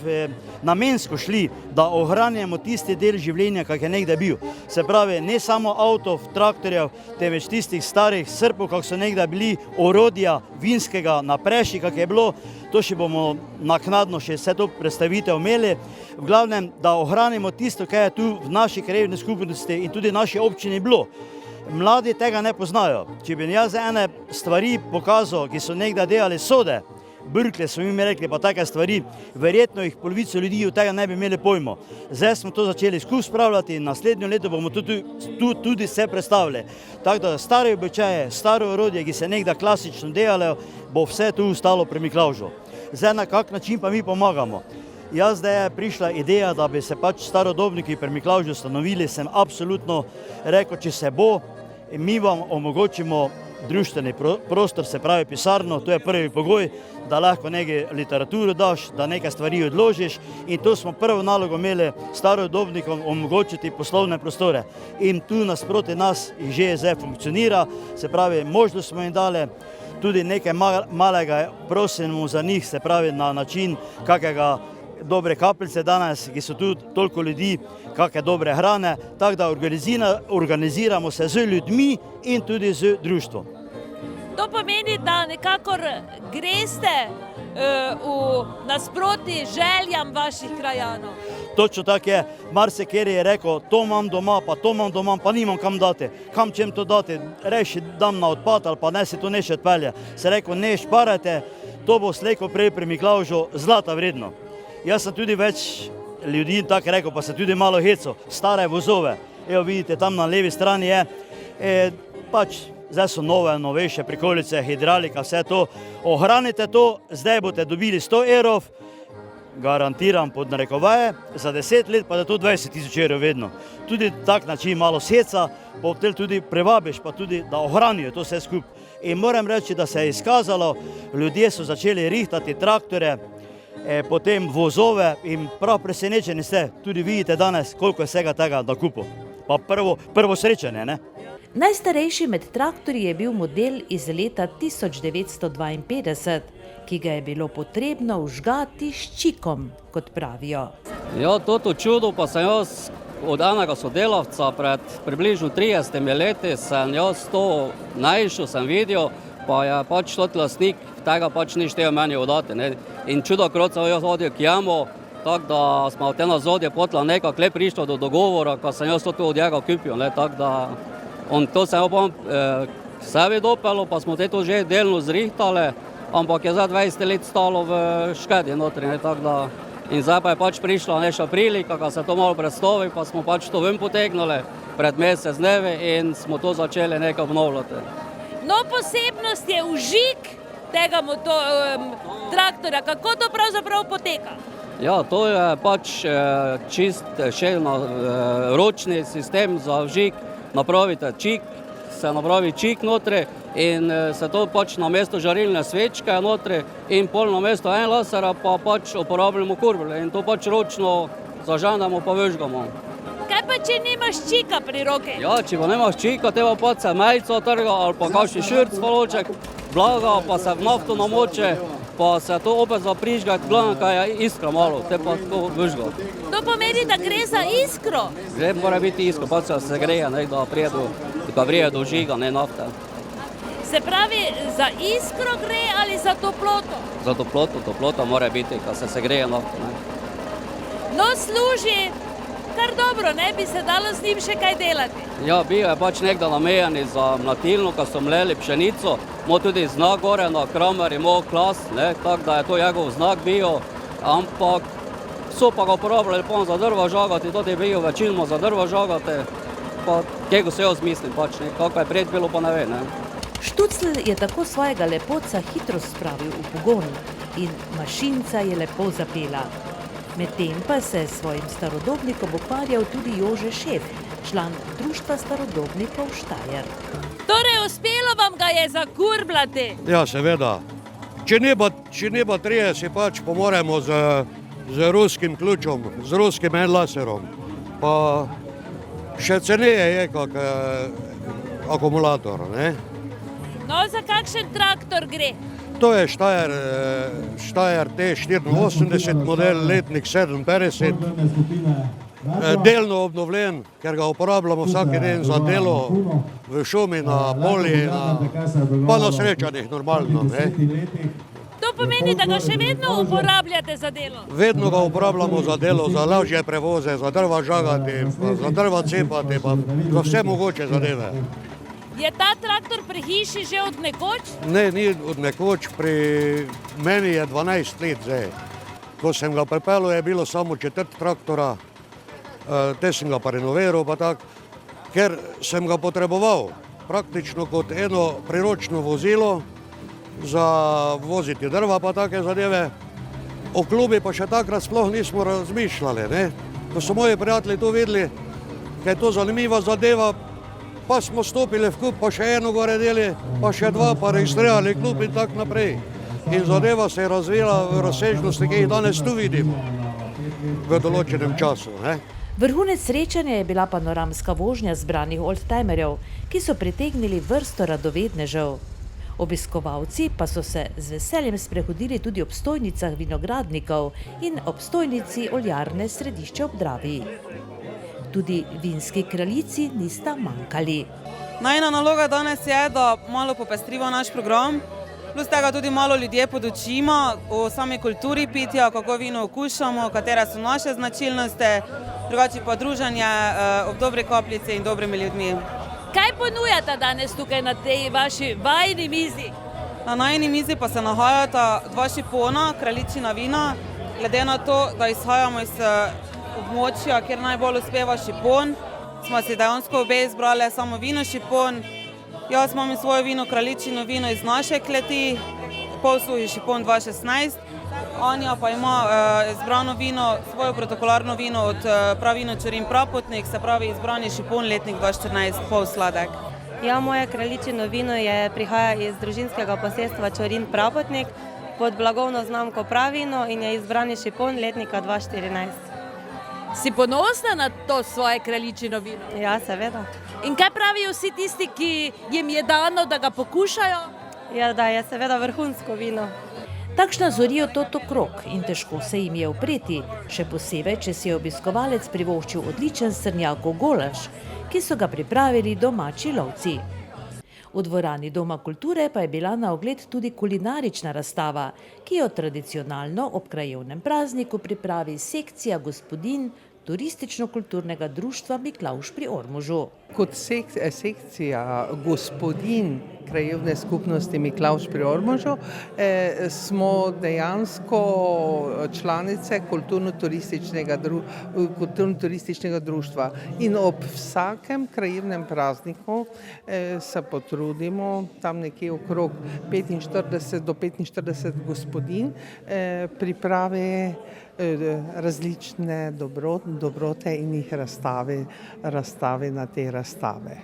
namensko šli, da ohranjamo tisti del življenja, kak je nekdaj bil. Se pravi, ne samo avtov, traktorjev, temveč tistih starih srpov, kak so nekdaj bili, orodja vinskega napreši, kak je bilo. To še bomo naknadno še vse to predstavitev imeli. V glavnem, da ohranimo tisto, kaj je tu v naši krajevni skupnosti in tudi naši občini bilo. Mladi tega ne poznajo. Če bi jaz ene stvari pokazal, ki so nekdaj delali sode, brkle so mi rekli, pa take stvari, verjetno jih polovico ljudi od tega ne bi imeli pojma. Zdaj smo to začeli skupaj spravljati in naslednjo leto bomo tudi vse predstavili. Tako da stare običaje, staro orodje, ki se nekdaj klasično delalo, bo vse tu ostalo pri Miklavžu. Zdaj na kak način pa mi pomagamo. Zdaj je prišla ideja, da bi se pač starodobniki pri Miklavžu ustanovili, sem absolutno rekel, če se bo, mi vam omogočimo društveni prostor, se pravi pisarno, to je prvi pogoj, da lahko nekaj literaturo daš, da nekaj stvari odložiš in to smo prvo nalogo imeli starodobnikom omogočiti poslovne prostore. In tu nasproti nas že zdaj funkcionira, se pravi možnost smo jim dali, tudi nekaj malega prosimo za njih, se pravi na način kakega dobre kapljice danes, ki so tu toliko ljudi, kakšne dobre hrane, tako da organiziramo se z ljudmi in tudi z društvom. To pomeni, da nekakor greste v nasproti željam vaših krajanov. Točno tako je, marsikateri je rekel, to imam doma, pa nimam kam dati. Kam čem to dati, reši dam na odpad ali pa ne se to neše odpelje. Se rekel, ne šparajte, to bo slejko prej pri Miklavžu zlata vredno. Jaz sem tudi več ljudi tako rekel, pa sem tudi malo hecal, stare vozove. Evo vidite, tam na levi strani je, pač zdaj so novejše prikolice, hidralika, vse to. Ohranite to, zdaj boste dobili 100 evrov, garantiram pod narekovaje, za 10 let pa da to 20 000 evrov vedno. Tudi tak način malo seca, pa potem tudi privabiš, pa tudi da ohranijo to vse skupaj. In moram reči, da se je izkazalo, ljudje so začeli rihtati traktore, potem vozove in prav presenečeni ste, tudi vidite danes, koliko je vsega tega nakupov. Pa prvo srečanje, ne? Najstarejši med traktorji je bil model iz leta 1952, ki ga je bilo potrebno vžgati s čikom, kot pravijo. Ja, toto čudo pa sem jaz od enega sodelavca pred približno 30 leti, sem jaz to najšel, sem videl, pa je pač tot lastnik tega pač ni štel meni oddati. Ne. In čudokrot sem jaz hodil k njemu, tako da smo v te nazadnje potla nekako le prišlo do dogovora, ko sem jaz to od njega kupil. Ne. Tako da to sem sebi dopelo, pa smo te to že delno zrihtali, ampak je za 20 let stalo v škedi notri. Ne. Tako da in zdaj pa je pač prišla neka prilika, ko se to malo predstavi, pa smo pač to ven potegnili pred mesec dnevi in smo to začeli nekaj obnovljati. No, posebnost je vžig tega traktorja. Kako to pravzaprav poteka? Ja, to je pač čist še ročni sistem za vžig. Napravite čik, se napravi čik notri in se to pač na mesto žarilne svečke notri in pol na mesto en lasera pa pač uporabljamo kurbele in to pač ročno zaženemo pa vžgamo. Kaj pa, če nimaš čika pri roki? Ja, če pa nemaš čika, te pa pač se majico trga ali pa kakšen širc poloček, blaga, pa se v nafto namoče, pa se to opet zaprižga, glavno, kaj je iskra malo, te pa to vžga. To pomeni, da gre za iskro? Gre, mora biti iskro, pač se greje, ne, da prije do žiga, ne nafte. Se pravi, za iskro gre ali za toploto? Za toplota mora biti, ko se greje nafta. Ne. No, služi kar dobro, ne bi se dalo z njim še kaj delati. Ja, bil je pač nekda namenjen za mlatilno, ko so mleli pšenico, ima tudi znak gore na kramer, ima klas, ne, tako da je to njegov znak bil, ampak so pa ga uporabljali za drva žagati, to je bil večinoma za drva žagati, pa kjego se jaz mislim pač, ne, kako je pred bilo, pa ne ve, ne. Štucl je tako svojega lepotca hitro spravil v pogon in mašinca je lepo zapela. Medtem pa se s svojim starodobnikom ukvarjal tudi Jože Šef, član Društva starodobnikov Štajer. Torej, uspelo vam ga je zakurbljati? Ja, seveda. Če ne pa trije, si pač pomoremo z ruskim ključom, z ruskim laserom. Pa še ceneje je kak akumulator, ne? No, za kakšen traktor gre? To je Štajer T84, model letnik 57, delno obnovljen, ker ga uporabljamo vsak dan za delo v šumi, na polji, pa na srečanjih normalno. Ne? To pomeni, da ga še vedno uporabljate za delo? Vedno ga uporabljamo za delo, za lažje prevoze, za drva žagati, za drva cepati, pa za vse mogoče zadeve. Je ta traktor pri hiši že od nekoč? Ne, ni od nekoč, pri meni je 12 let zdaj. Ko sem ga pripeljal, je bilo samo 4 traktora, te sem ga pa renoviral, pa tak, ker sem ga potreboval praktično kot eno priročno vozilo za voziti drva pa take zadeve. O klubi pa še takrat sploh nismo razmišljali, ne. Ko so moji prijatelji to videli, ker je to zanimiva zadeva, pa smo stopili v klub, pa še eno gore deli, pa še dva, pa registrirali klub in tako naprej. In zadeva se je razvila v razsežnosti, ki jih danes tu vidimo v določenem času. Ne? Vrhunec srečanja je bila panoramska vožnja zbranih oldtimerjev, ki so pritegnili vrsto radovednežev. Obiskovalci pa so se z veseljem sprehodili tudi ob stojnicah vinogradnikov in ob stojnici oljarne Središče ob Dravi. Tudi vinski kraljici nista manjkali. Najina naloga danes je, da malo popestriva naš program, plus tega tudi malo ljudje podučimo o sami kulturi pitja, kako vino okušamo, katere so naše značilnosti, drugače pa druženje ob dobri kapljici in dobrimi ljudmi. Kaj ponujate danes tukaj na tej vaši vajni mizi? Na najini mizi pa se nahajata 2 šipona, kraljičina vina, glede na to, da izhajamo iz območja, kjer najbolj uspeva šipon. Smo si dejansko obe izbrali samo vino šipon. Jaz imam svoje vino, kraljičino vino iz naše kleti, polsuhi šipon 2016. Anja pa ima izbrano vino, svojo protokolarno vino od Pravino Čurin Prapotnik, se pravi izbrani šipon letnik 2014, pol sladek. Ja, moje kraljičino vino prihaja iz družinskega posestva Čurin Prapotnik pod blagovno znamko Pravino in je izbrani šipon letnika 2014. Si ponosna na to svoje kraljičino vino? Ja, seveda. In kaj pravijo vsi tisti, ki jim je dano, da ga pokušajo? Ja, da je seveda vrhunsko vino. Takšna zorijo tot okrog in težko se jim je upreti, še posebej, če si je obiskovalec privoščil odličen srnjakov golaž, ki so ga pripravili domači lovci. V dvorani Doma kulture pa je bila na ogled tudi kulinarična razstava, ki jo tradicionalno ob krajevnem prazniku pripravi sekcija gospodinj Turistično-kulturnega društva Miklavž pri Ormožu. Kot sekcija gospodinj krajevne skupnosti Miklavž pri Ormožu smo dejansko članice kulturno-turističnega društva in ob vsakem krajevnem prazniku se potrudimo, tam nekje okrog 45 do 45 gospodinj pripravi različne dobrote in jih razstavi na te razstave.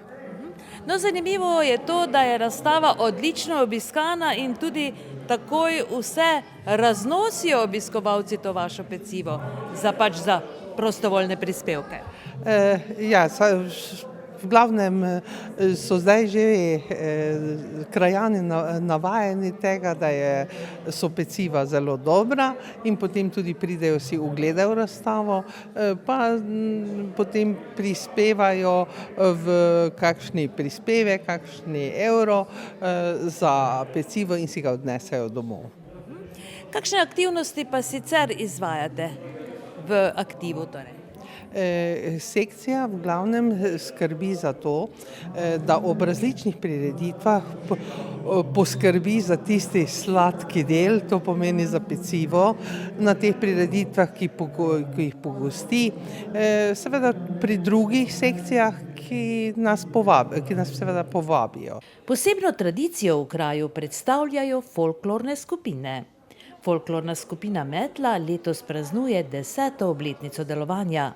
No, zanimivo je to, da je razstava odlično obiskana in tudi takoj vse raznosijo obiskovalci to vašo pecivo za prostovoljne prispevke. V glavnem so zdaj že krajani navajeni tega, da so peciva zelo dobra in potem tudi pridejo si ogledajo razstavo, pa potem prispevajo v kakšni prispevek, kakšni evro za pecivo in si ga odnesejo domov. Kakšne aktivnosti pa sicer izvajate v aktivu torej? Sekcija v glavnem skrbi za to, da ob različnih prireditvah poskrbi za tisti sladki del, to pomeni za pecivo, na teh prireditvah, ki jih pogosti, seveda pri drugih sekcijah, ki nas seveda povabijo. Posebno tradicijo v kraju predstavljajo folklorne skupine. Folklorna skupina Metla letos praznuje 10. obletnico delovanja.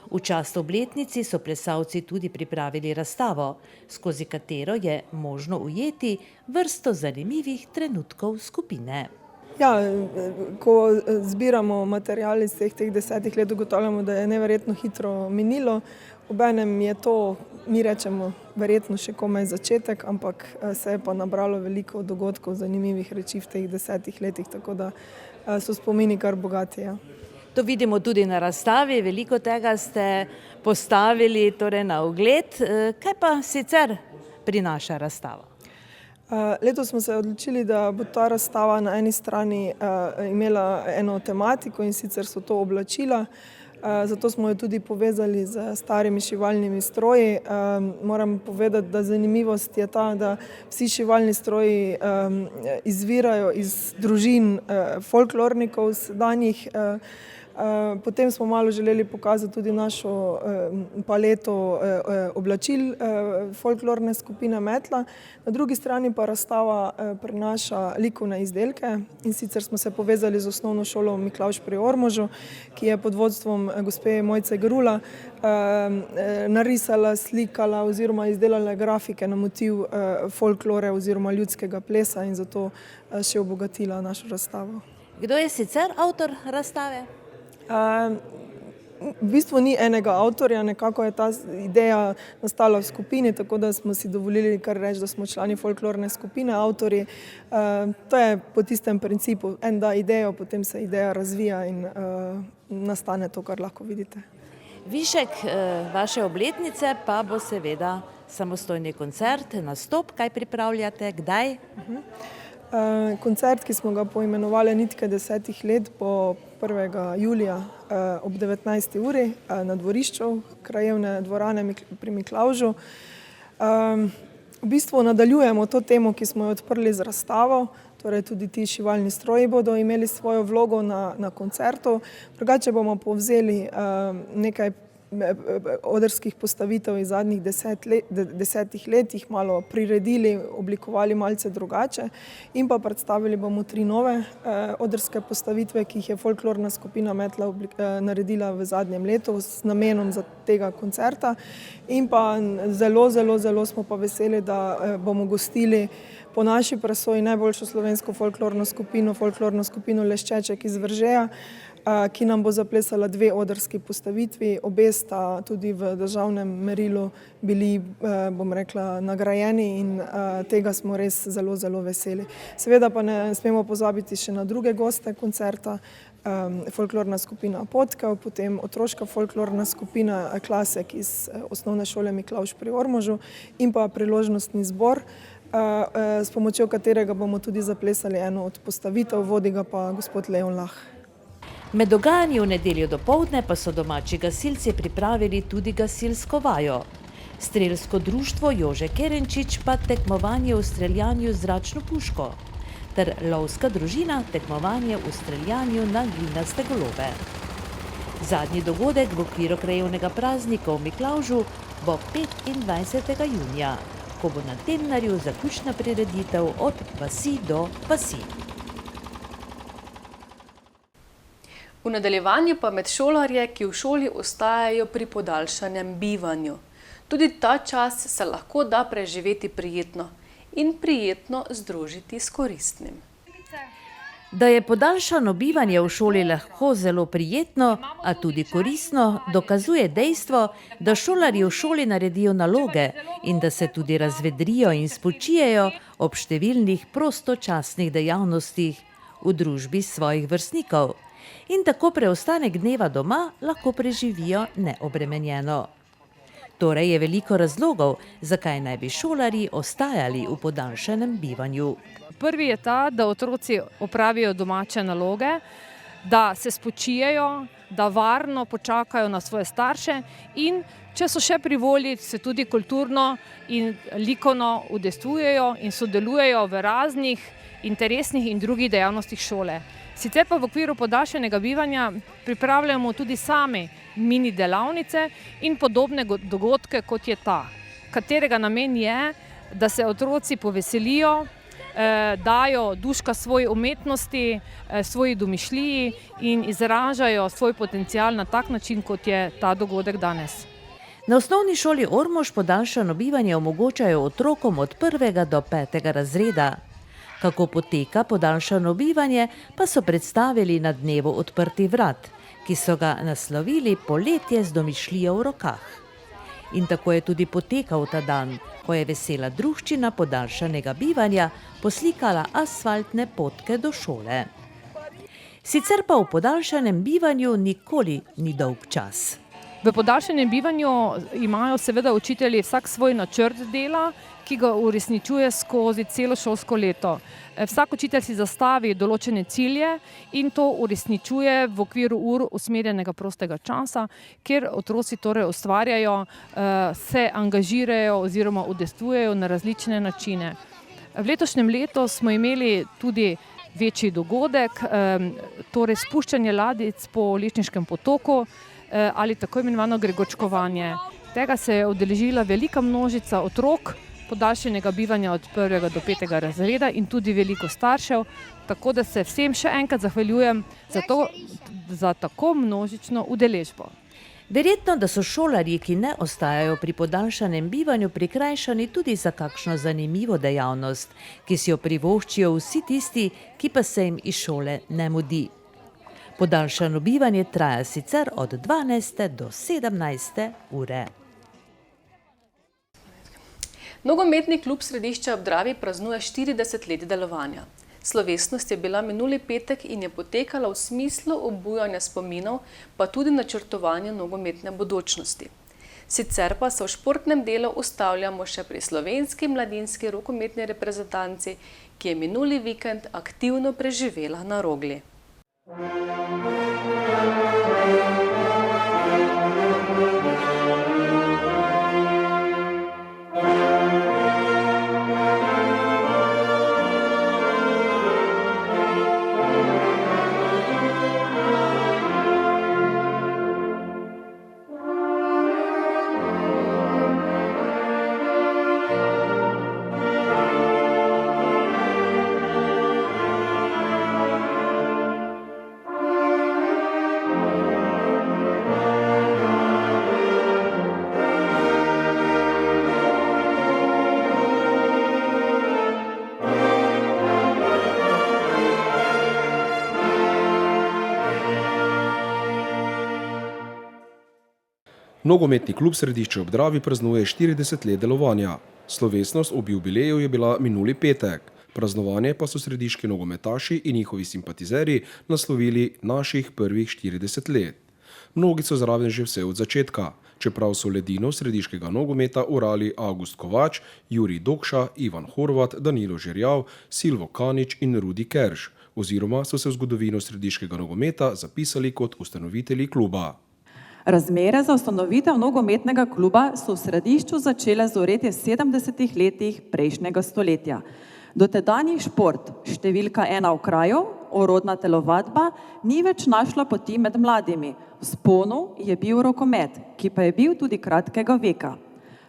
V čast obletnici so plesalci tudi pripravili razstavo, skozi katero je možno ujeti vrsto zanimivih trenutkov skupine. Ja, ko zbiramo material iz teh 10 let, ugotavljamo, da je neverjetno hitro minilo. Obenem je to, mi rečemo, verjetno še komaj začetek, ampak se je pa nabralo veliko dogodkov, zanimivih reči v teh 10 letih, tako da so spomini kar bogati. Ja. To vidimo tudi na razstavi, veliko tega ste postavili torej na ogled. Kaj pa sicer prinaša razstava? Letos smo se odločili, da bo ta razstava na eni strani imela eno tematiko in sicer so to oblačila. Zato smo jo tudi povezali z starimi šivalnimi stroji. Moram povedati, da zanimivost je ta, da vsi šivalni stroji izvirajo iz družin folklornikov sedanjih. Potem smo malo želeli pokazati tudi našo paleto oblačil folklorne skupine Metla. Na drugi strani pa razstava prinaša likovne izdelke in sicer smo se povezali z osnovno šolo Miklavž pri Ormožu, ki je pod vodstvom gospe Mojce Grula narisala, slikala oziroma izdelala grafike na motiv folklore oziroma ljudskega plesa in zato še obogatila našo razstavo. Kdo je sicer avtor razstave? V bistvu ni enega avtorja, nekako je ta ideja nastala v skupini, tako da smo si dovolili kar reči, da smo člani folklorne skupine, avtorji. To je po tistem principu, en da idejo, potem se ideja razvija in nastane to, kar lahko vidite. Višek vaše obletnice pa bo seveda samostojni koncert, nastop, kaj pripravljate, kdaj? Koncert, ki smo ga poimenovali Nitke 10 let, bo 1. julija ob 19. uri na dvorišču krajevne dvorane pri Miklavžu. V bistvu nadaljujemo to temo, ki smo jo odprli z razstavo, torej tudi ti šivalni stroji bodo imeli svojo vlogo na koncertu. Drugače bomo povzeli nekaj odrskih postavitev iz zadnjih 10 let, jih malo priredili, oblikovali malce drugače in pa predstavili bomo 3 nove odrske postavitve, ki jih je folklorna skupina Metla naredila v zadnjem letu s namenom za tega koncerta. In pa zelo smo pa veseli, da bomo gostili po naši presoji najboljšo slovensko folklorno skupino Leščeček iz Veržeja, ki nam bo zaplesala 2 odrski postavitvi. Obe sta tudi v državnem merilu bili, bom rekla, nagrajeni in tega smo res zelo, zelo veseli. Seveda pa ne smemo pozabiti še na druge goste koncerta, folklorna skupina Potkev, potem otroška folklorna skupina Klasek iz osnovne šole Miklavž pri Ormožu in pa priložnostni zbor, s pomočjo katerega bomo tudi zaplesali eno od postavitev, vodi ga pa gospod Leon Lah. Med dogajanji v nedeljo dopoldne pa so domači gasilci pripravili tudi gasilsko vajo. Strelsko društvo Jože Kerenčič pa tekmovanje v streljanju z zračno puško, ter lovska družina tekmovanje v streljanju na glinaste golobe. Zadnji dogodek v okviru krajevnega praznika v Miklavžu bo 25. junija, ko bo na Temnarju zaključna prireditev od vasi do vasi. V nadaljevanju pa med šolarje, ki v šoli ostajajo pri podaljšanem bivanju. Tudi ta čas se lahko da preživeti prijetno in prijetno združiti s koristnim. Da je podaljšano bivanje v šoli lahko zelo prijetno, a tudi koristno, dokazuje dejstvo, da šolarji v šoli naredijo naloge in da se tudi razvedrijo in spočijejo ob številnih prostočasnih dejavnostih v družbi svojih vrstnikov. In tako preostanek dneva doma lahko preživijo neobremenjeno. Torej je veliko razlogov, zakaj naj bi šolarji ostajali v podaljšanem bivanju. Prvi je ta, da otroci opravijo domače naloge, da se spočijejo, da varno počakajo na svoje starše in če so še pri volji, se tudi kulturno in likovno udejstvujejo in sodelujejo v raznih interesnih in drugih dejavnostih šole. Sicer pa v okviru podaljšanega bivanja pripravljamo tudi sami mini delavnice in podobne dogodke, kot je ta, katerega namen je, da se otroci poveselijo, dajo duška svoji umetnosti, svoji domišljiji in izražajo svoj potencial na tak način, kot je ta dogodek danes. Na osnovni šoli Ormož podaljšano bivanje omogočajo otrokom od 1. do 5. razreda. Kako poteka podaljšano bivanje, pa so predstavili na dnevu odprtih vrat, ki so ga naslovili Poletje z domišljijo v rokah. In tako je tudi potekal ta dan, ko je vesela druščina podaljšanega bivanja poslikala asfaltne potke do šole. Sicer pa v podaljšanem bivanju nikoli ni dolg čas. V podaljšanem bivanju imajo seveda učitelji vsak svoj načrt dela, ki ga uresničuje skozi celo šolsko leto. Vsak učitelj si zastavi določene cilje in to uresničuje v okviru ur usmerjenega prostega časa, kjer otroci torej ustvarjajo, se angažirajo oziroma udejstvujejo na različne načine. V letošnjem letu smo imeli tudi večji dogodek, torej spuščanje ladic po Lečniškem potoku ali tako imenovano gregočkovanje. Tega se je udeležila velika množica otrok podaljšanega bivanja od 1. do 5. razreda in tudi veliko staršev, tako da se vsem še enkrat zahvaljujem za tako množično udeležbo. Verjetno, da so šolarji, ki ne ostajajo pri podaljšanem bivanju, prikrajšani tudi za kakšno zanimivo dejavnost, ki si jo privoščijo vsi tisti, ki pa se jim iz šole ne mudi. Podaljšano bivanje traja sicer od 12. do 17. ure. Nogometni klub Središče ob Dravi praznuje 40 let delovanja. Slovesnost je bila minuli petek in je potekala v smislu obujanja spominov, pa tudi načrtovanja nogometne bodočnosti. Sicer pa se v športnem delu ustavljamo še pri slovenski mladinski rokometni reprezentanci, ki je minuli vikend aktivno preživela na Rogli. Nogometni klub Središče ob Dravi praznuje 40 let delovanja. Slovesnost ob jubileju je bila minuli petek. Praznovanje pa so središki nogometaši in njihovi simpatizerji naslovili naših prvih 40 let. Mnogi so zraven že vse od začetka, čeprav so ledino središkega nogometa orali August Kovač, Jurij Dokša, Ivan Horvat, Danilo Žerjav, Silvo Kanič in Rudi Kerš, oziroma so se v zgodovino središkega nogometa zapisali kot ustanovitelji kluba. Razmere za ustanovitev nogometnega kluba so v Središču začele zoreti v 70. letih prejšnjega stoletja. Dotedanji šport, številka 1 v kraju, orodna telovadba, ni več našla poti med mladimi. V vzponu je bil rokomet, ki pa je bil tudi kratkega veka.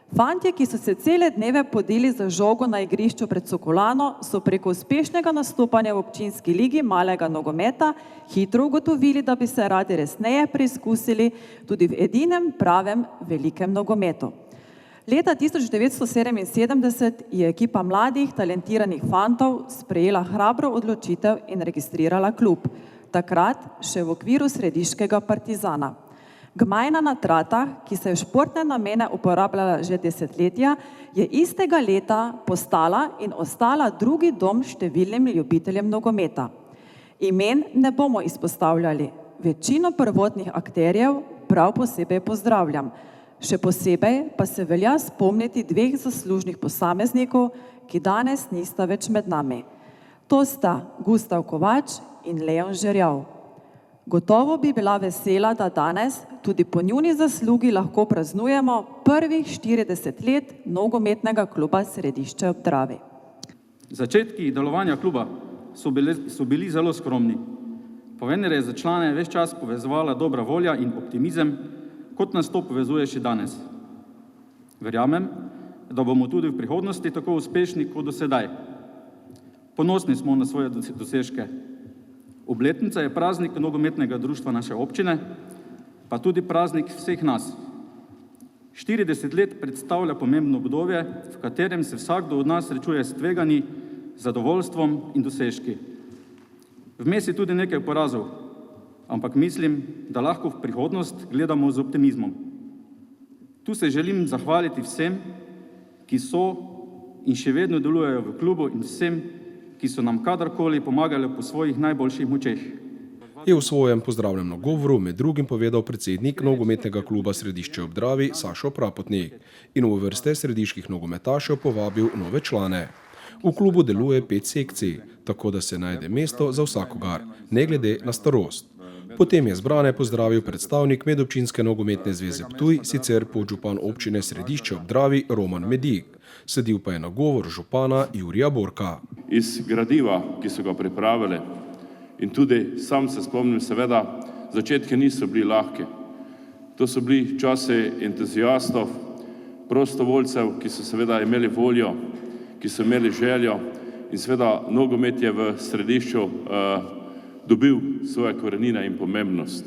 Fantje, ki so se cele dneve podili za žogo na igrišču pred Sokolano, so preko uspešnega nastopanja v občinski ligi malega nogometa hitro ugotovili, da bi se radi resneje preizkusili tudi v edinem pravem velikem nogometu. Leta 1977 je ekipa mladih, talentiranih fantov sprejela hrabro odločitev in registrirala klub, takrat še v okviru središkega Partizana. Gmajna na Tratah, ki se je v športne namene uporabljala že desetletja, je istega leta postala in ostala drugi dom številnim ljubiteljem nogometa. Imen ne bomo izpostavljali, večino prvotnih akterjev prav posebej pozdravljam. Še posebej pa se velja spomniti 2 zaslužnih posameznikov, ki danes nista več med nami. To sta Gustav Kovač in Leon Žerjav. Gotovo bi bila vesela, da danes tudi po njuni zaslugi lahko praznujemo prvih 40 let nogometnega kluba Središče ob Dravi. Začetki delovanja kluba so bili zelo skromni. Po vendar je za člane ves čas povezovala dobra volja in optimizem, kot nas to povezuje še danes. Verjamem, da bomo tudi v prihodnosti tako uspešni kot do sedaj. Ponosni smo na svoje dosežke. Obletnica je praznik nogometnega društva naše občine, pa tudi praznik vseh nas. 40 let predstavlja pomembno obdobje, v katerem se vsakdo od nas srečuje s tveganji, zadovoljstvom in dosežki. Vmes je tudi nekaj porazov, ampak mislim, da lahko v prihodnost gledamo z optimizmom. Tu se želim zahvaliti vsem, ki so in še vedno delujejo v klubu in vsem, ki so nam kadarkoli pomagali po svojih najboljših močeh. Je v svojem pozdravljenem govoru med drugim povedal predsednik nogometnega kluba Središče ob Dravi Sašo Prapotnik in v vrste srediških nogometašev povabil nove člane. V klubu deluje 5 sekcij, tako da se najde mesto za vsakogar, ne glede na starost. Potem je zbrane pozdravil predstavnik Medobčinske nogometne zveze Ptuj, sicer podžupan občine Središče ob Dravi Roman Medik. Sledil pa je nagovor župana Jurija Borka. Iz gradiva, ki so ga pripravili, in tudi sam se spomnim, seveda, začetki niso bili lahki. To so bili časi entuzijastov, prostovoljcev, ki so seveda imeli voljo, ki so imeli željo in seveda nogomet je v Središču dobil svoje korenine in pomembnost.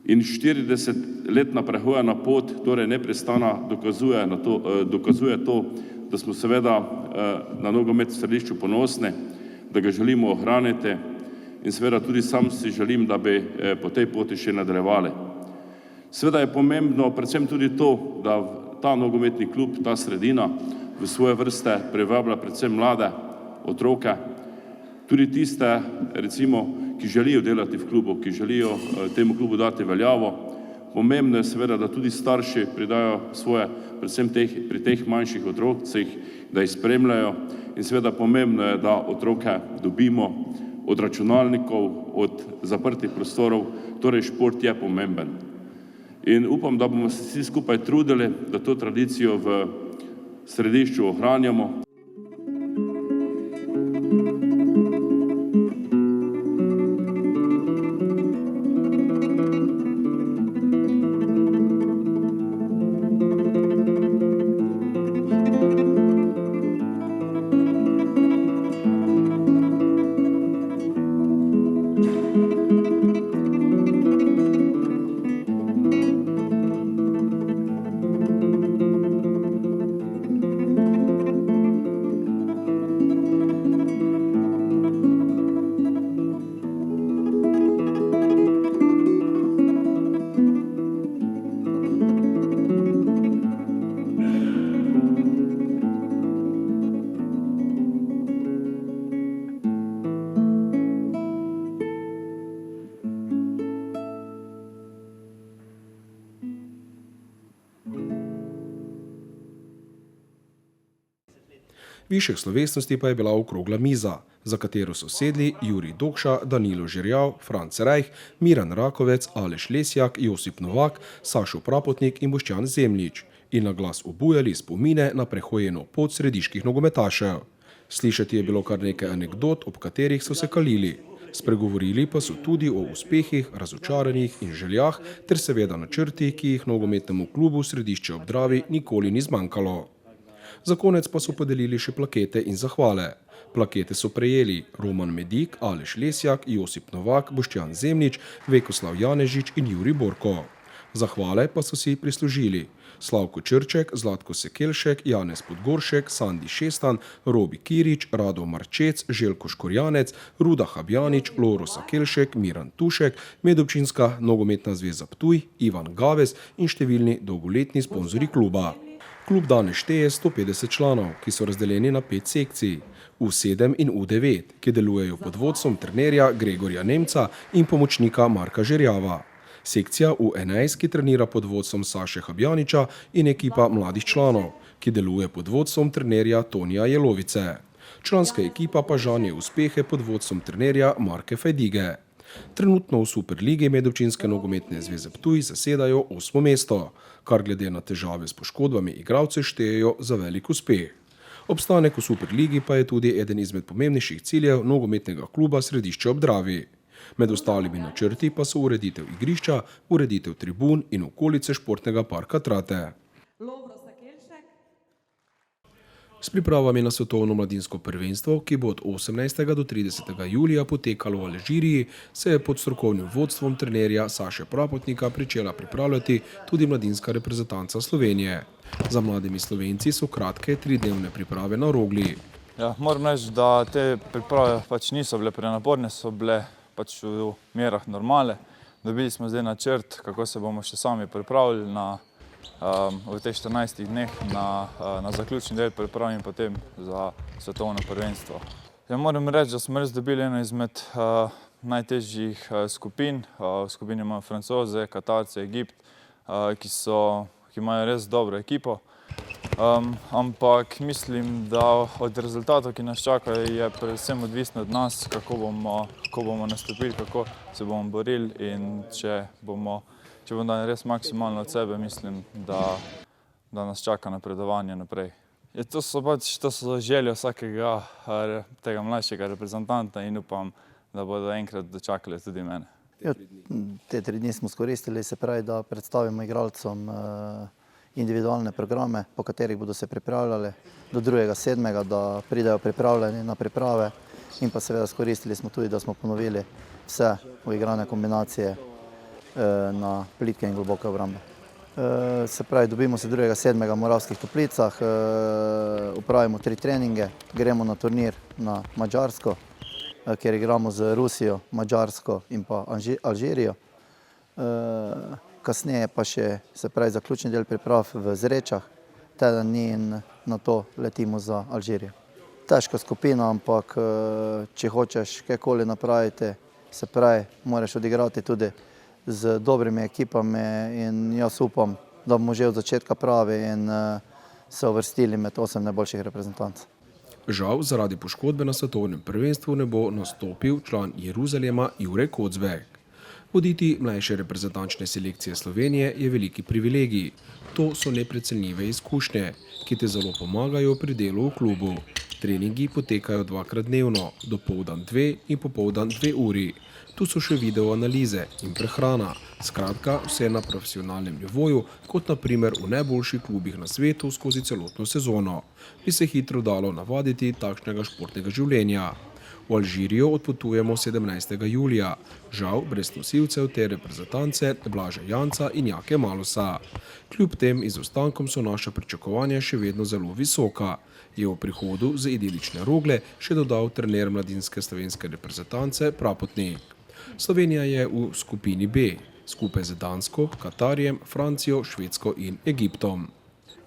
In 40-letna prehojena pot, torej neprestana, dokazuje to, da smo seveda na nogomet v Središču ponosni, da ga želimo ohraniti in seveda tudi sam si želim, da bi po tej poti še nadaljevali. Seveda je pomembno predvsem tudi to, da ta nogometni klub, ta sredina v svoje vrste privablja predvsem mlade otroke, tudi tiste, recimo, ki želijo delati v klubu, ki želijo temu klubu dati veljavo. Pomembno je seveda, da tudi starši pridajo svoje, predvsem pri teh manjših otrocih, da jih spremljajo in seveda pomembno je, da otroke dobimo od računalnikov, od zaprtih prostorov, torej šport je pomemben. In upam, da bomo se vsi skupaj trudili, da to tradicijo v Središču ohranjamo. Višek slovesnosti pa je bila okrogla miza, za katero so sedli Jurij Dokša, Danilo Žerjav, Franc Rajh, Miran Rakovec, Aleš Lesjak, Josip Novak, Sašo Prapotnik in Boštjan Zemljič in na glas obujali spomine na prehojeno pot srediških nogometašev. Slišati je bilo kar nekaj anekdot, ob katerih so se kalili. Spregovorili pa so tudi o uspehih, razočaranjih in željah ter seveda načrti, ki jih nogometnemu klubu Središče ob Dravi nikoli ni zmanjkalo. Za konec pa so podelili še plakete in zahvale. Plakete so prejeli Roman Medik, Aleš Lesjak, Josip Novak, Boštjan Zemljič, Vekoslav Janežič in Jurij Borko. Zahvale pa so si prislužili Slavko Črček, Zlatko Sekelšek, Janez Podgoršek, Sandi Šestan, Robi Kirič, Rado Marčec, Željko Škorjanec, Ruda Habjanič, Loro Sakelšek, Miran Tušek, Medobčinska nogometna zveza Ptuj, Ivan Gavez in številni dolgoletni sponzorji kluba. Klub danes šteje 150 članov, ki so razdeljeni na 5 sekcij, U7 in U9, ki delujejo pod vodstvom trenerja Gregorja Nemca in pomočnika Marka Žerjava. Sekcija U11, ki trenira pod vodstvom Saše Habjaniča in ekipa mladih članov, ki deluje pod vodstvom trenerja Tonija Jelovice. Članska ekipa pa žanje uspehe pod vodstvom trenerja Marke Fajdige. Trenutno v Superligi Medobčinske nogometne zveze Ptuj zasedajo 8. mesto, kar glede na težave s poškodbami igralcev štejejo za velik uspeh. Obstanek v Superligi pa je tudi eden izmed pomembnejših ciljev nogometnega kluba Središče ob Dravi. Med ostalimi načrti pa so ureditev igrišča, ureditev tribun in okolice športnega parka Trate. S pripravami na svetovno mladinsko prvenstvo, ki bo od 18. do 30. julija potekalo v Alžiriji, se je pod strokovnim vodstvom trenerja Saše Prapotnika pričela pripravljati tudi mladinska reprezentanca Slovenije. Za mladimi Slovenci so kratke 3-dnevne priprave na Rogli. Ja, moram reči, da te priprave niso bile prenaporne, so bile v merah normale. Dobili smo zdaj načrt, kako se bomo še sami pripravili v teh 14 dneh na zaključni del priprav in potem za svetovno prvenstvo. Ja, moram reči, da smo res dobili eno izmed najtežjih skupin. V skupini imamo Francoze, Katarce, Egipt, ki imajo res dobro ekipo. Ampak mislim, da od rezultatov, ki nas čakajo, je predvsem odvisno od nas, kako bomo nastopili, kako se bomo borili in če bomo dali res maksimalno od sebe, mislim, da nas čaka napredovanje naprej. To so želje vsakega tega mlajšega reprezentanta in upam, da bodo enkrat dočakali tudi mene. Te 3 dni smo izkoristili, se pravi, da predstavimo igralcem individualne programe, po katerih bodo se pripravljali do 2.7., da pridejo pripravljeni na priprave in pa seveda izkoristili smo tudi, da smo ponovili vse uigrane kombinacije na plitke in globoke obrambe. Se pravi, dobimo se 2.7. v Moravskih Toplicah, upravimo 3 treninge, gremo na turnir na Madžarsko, kjer igramo z Rusijo, Madžarsko in pa Alžirijo. Kasneje pa še, se pravi, zaključni del priprav v Zrečah, teden dni in na to letimo za Alžirijo. Težka skupina, ampak če hočeš kajkoli napraviti, se pravi, moraš odigrati tudi z dobrimi ekipami in jaz upam, da bomo že od začetka pravi in se uvrstili med 8 najboljših reprezentantov. Žal, zaradi poškodbe na svetovnem prvenstvu ne bo nastopil član Jeruzalema Jure Kocbek. Voditi mlajše reprezentančne selekcije Slovenije je veliki privilegij. To so neprecenljive izkušnje, ki te zelo pomagajo pri delu v klubu. Treningi potekajo 2-krat dnevno, dopoldan 2 in popoldan 2 uri. Tu so še video analize in prehrana. Skratka, vse na profesionalnem nivoju, kot na primer v najboljših klubih na svetu skozi celotno sezono. Bi se hitro dalo navaditi takšnega športnega življenja. V Alžirijo odpotujemo 17. julija, žal brez nosilcev te reprezentance Blaža Janca in Jake Malosa. Kljub tem izostankom so naša pričakovanja še vedno zelo visoka, je v prihodu z idilične Rogle še dodal trener mladinske slovenske reprezentance Prapotnik. Slovenija je v skupini B, skupaj z Dansko, Katarjem, Francijo, Švedsko in Egiptom.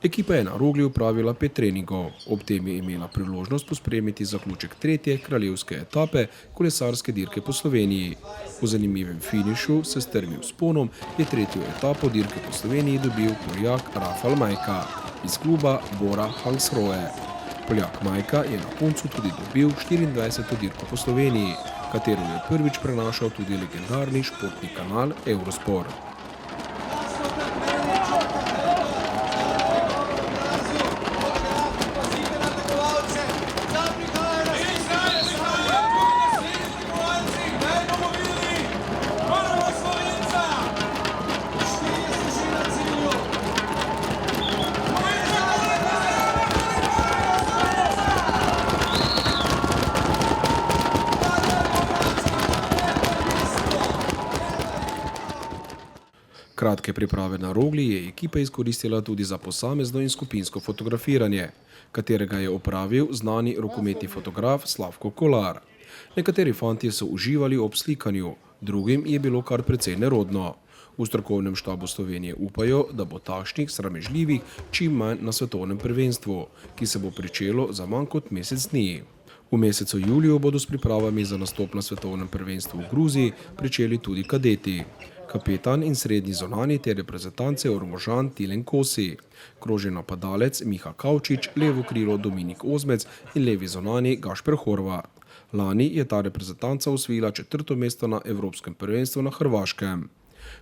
Ekipa je na Rogli upravila 5 treningov, ob tem je imela priložnost pospremiti zaključek 3. kraljevske etape kolesarske dirke po Sloveniji. Po zanimivem finišu s strmim vzponom je 3. etapo dirke po Sloveniji dobil Poljak Rafal Majka iz kluba Bora Hansgrohe. Poljak Majka je na koncu tudi dobil 24. dirko po Sloveniji, katero je prvič prenašal tudi legendarni športni kanal Eurosport. Kratke priprave na Rogli je ekipa izkoristila tudi za posamezno in skupinsko fotografiranje, katerega je opravil znani rokometni fotograf Slavko Kolar. Nekateri fantje so uživali ob slikanju, drugim je bilo kar precej nerodno. V strokovnem štabu Slovenije upajo, da bo takšnih sramežljivih čim manj na svetovnem prvenstvu, ki se bo pričelo za manj kot mesec dni. V mesecu juliju bodo s pripravami za nastop na svetovnem prvenstvu v Gruziji pričeli tudi kadeti. Kapetan in srednji zunanji ter reprezentance Ormožan Tilen Kosi, krožni napadalec Miha Kavčič, levo krilo Dominik Ozmec in levi zunanji Gašper Horvat. Lani je ta reprezentanca osvojila 4. mesto na Evropskem prvenstvu na Hrvaškem.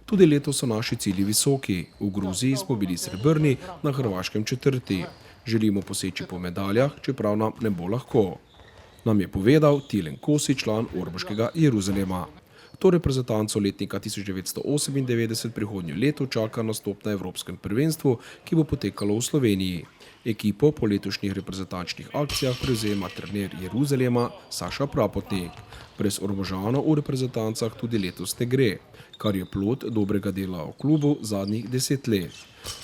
Tudi letos so naši cilji visoki. V Gruziji smo bili srebrni, na Hrvaškem 4. Želimo poseči po medaljah, čeprav nam ne bo lahko, nam je povedal Tilen Kosi, član ormoškega Jeruzalema. To reprezentanco letnika 1998 prihodnje leto čaka nastop na Evropskem prvenstvu, ki bo potekalo v Sloveniji. Ekipo po letošnjih reprezentančnih akcijah prevzema trener Jeruzalema Saša Prapotnik. Brez Ormožanov v reprezentancah tudi letos ne gre, kar je plod dobrega dela v klubu zadnjih 10 let.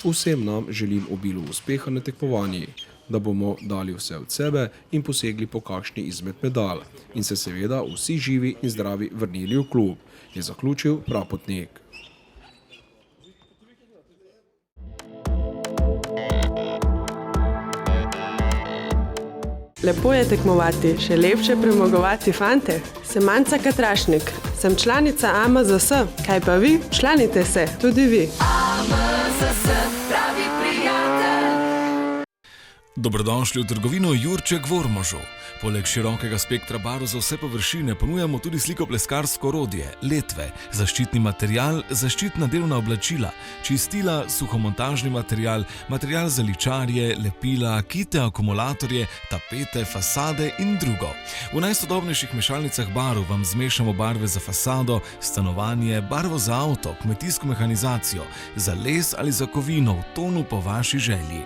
Vsem nam želim obilo uspeha na tekmovanjih, da bomo dali vse od sebe in posegli po kakšni izmed medalj in se seveda vsi živi in zdravi vrnili v klub, je zaključil Prapotnik. Lepo je tekmovati, še lepše premagovati fante. Sem Manca Katrašnik, sem članica AMZS. Kaj pa vi? Članite se, tudi vi. AMZS, pravi prijatelj. Dobrodošli v trgovino Jurček v Ormožu. Poleg širokega spektra barv za vse površine ponujamo tudi slikopleskarsko orodje, letve, zaščitni material, zaščitna delovna oblačila, čistila, suhomontažni material, material za ličarje, lepila, kite, akumulatorje, tapete, fasade in drugo. V najsodobnejših mešalnicah barv vam zmešamo barve za fasado, stanovanje, barvo za avto, kmetijsko mehanizacijo, za les ali za kovino v tonu po vaši želji.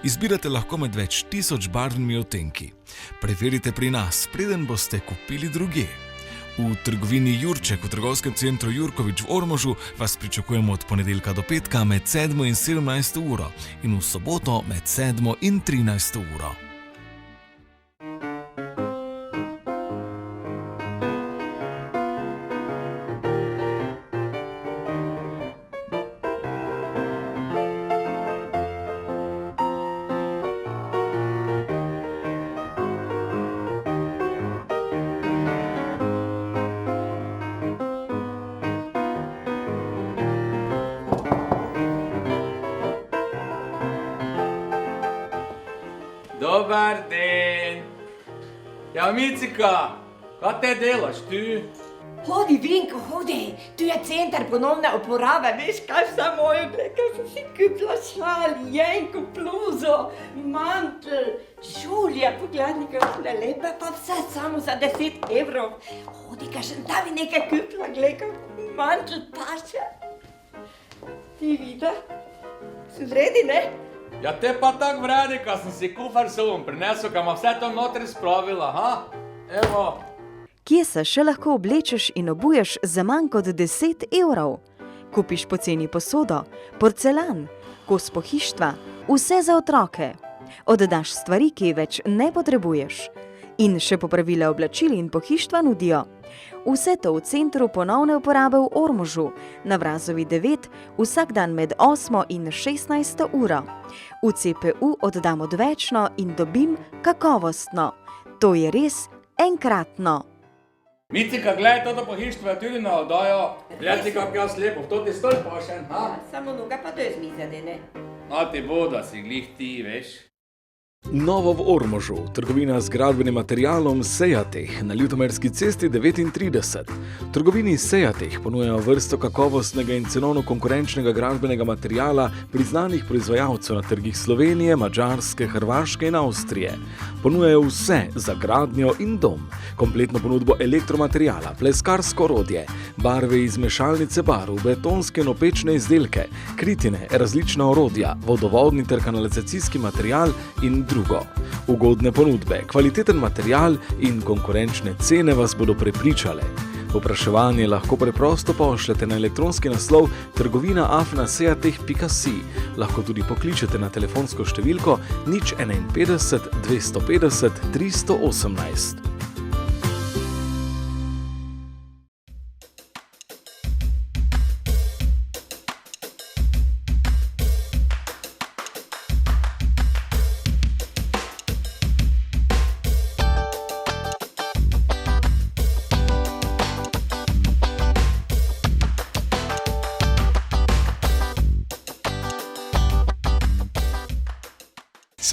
Izbirate lahko med več 1000 barvnimi odtenki. Preverite pri nas, preden boste kupili drugje. V trgovini Jurček v trgovskem centru Jurkovič v Ormožu vas pričakujemo od ponedeljka do petka med 7 in 17 uro in v soboto med 7 in 13 uro. Dobar den. Ja, Micika, kaj te delaš tu? Hodi, Vinko, hodi. Tu je center ponovne uporabe. Veš, kaj vse moje obleke sem si kupila šal, jenko, bluzo, mantel, žulje. Pogledaj, kakšne lepe, pa vse samo za 10 evrov. Hodi, kaj sem tam nekaj kupila, gledaj, mantel paše. Ti vidi? Si vredi, ne? Ja, te pa tak vredi, ka sem si kufar sobom prinesel, ka ma vse to notri spravila, ha? Evo. Kje se še lahko oblečeš in obuješ za manj kot 10 evrov? Kupiš poceni posodo, porcelan, kos pohištva, vse za otroke. Oddaš stvari, ki več ne potrebuješ. In še popravile oblačil in pohištva nudijo. Vse to v centru ponovne uporabe v Ormožu, na Vrazovi 9, vsak dan med 8 in 16 uro. V CPU oddam odvečno in dobim kakovostno. To je res enkratno. Micika, gledaj, toto pohištvo je tudi na oddajo. Gledaj, kak jaz lepo, v to ti stol pošen, ha? Samo noga pa to je zmizane, ne? No ti bo, da si glih ti, veš. Novo v Ormožu, trgovina z gradbenim materialom Sejateh na Ljutomerski cesti 39. V trgovini Sejateh ponujajo vrsto kakovostnega in cenovno konkurenčnega gradbenega materiala priznanih proizvajalcev na trgih Slovenije, Madžarske, Hrvaške in Avstrije. Ponujajo vse za gradnjo in dom. Kompletno ponudbo elektromateriala, pleskarsko orodje, barve iz mešalnice barv, betonske in opečne izdelke, kritine, različna orodja, vodovodni ter kanalizacijski material in drugo. Ugodne ponudbe, kvaliteten material in konkurenčne cene vas bodo prepričale. Povpraševanje lahko preprosto pošljete na elektronski naslov trgovina@sejateh.si. Lahko tudi pokličete na telefonsko številko 051 250 318.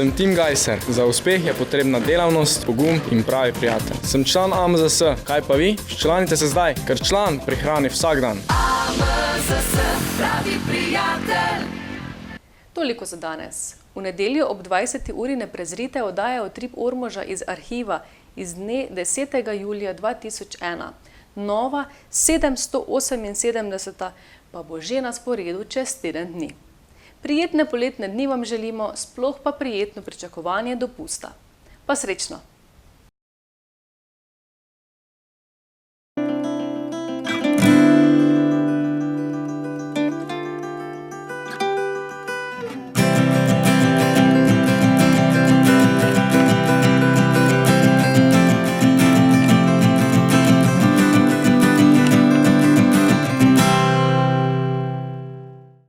Sem Tim Gajser. Za uspeh je potrebna delavnost, pogum in pravi prijatelj. Sem član AMZS. Kaj pa vi? Včlanite se zdaj, ker član prihrani vsak dan. AMZS, pravi prijatelj. Toliko za danes. V nedeljo ob 20. uri ne prezrite oddaje Utrip Ormoža iz arhiva iz dne 10. julija 2001. Nova 778. pa bo že na sporedu čez teden dni. Prijetne poletne dni vam želimo, sploh pa prijetno pričakovanje dopusta. Pa srečno!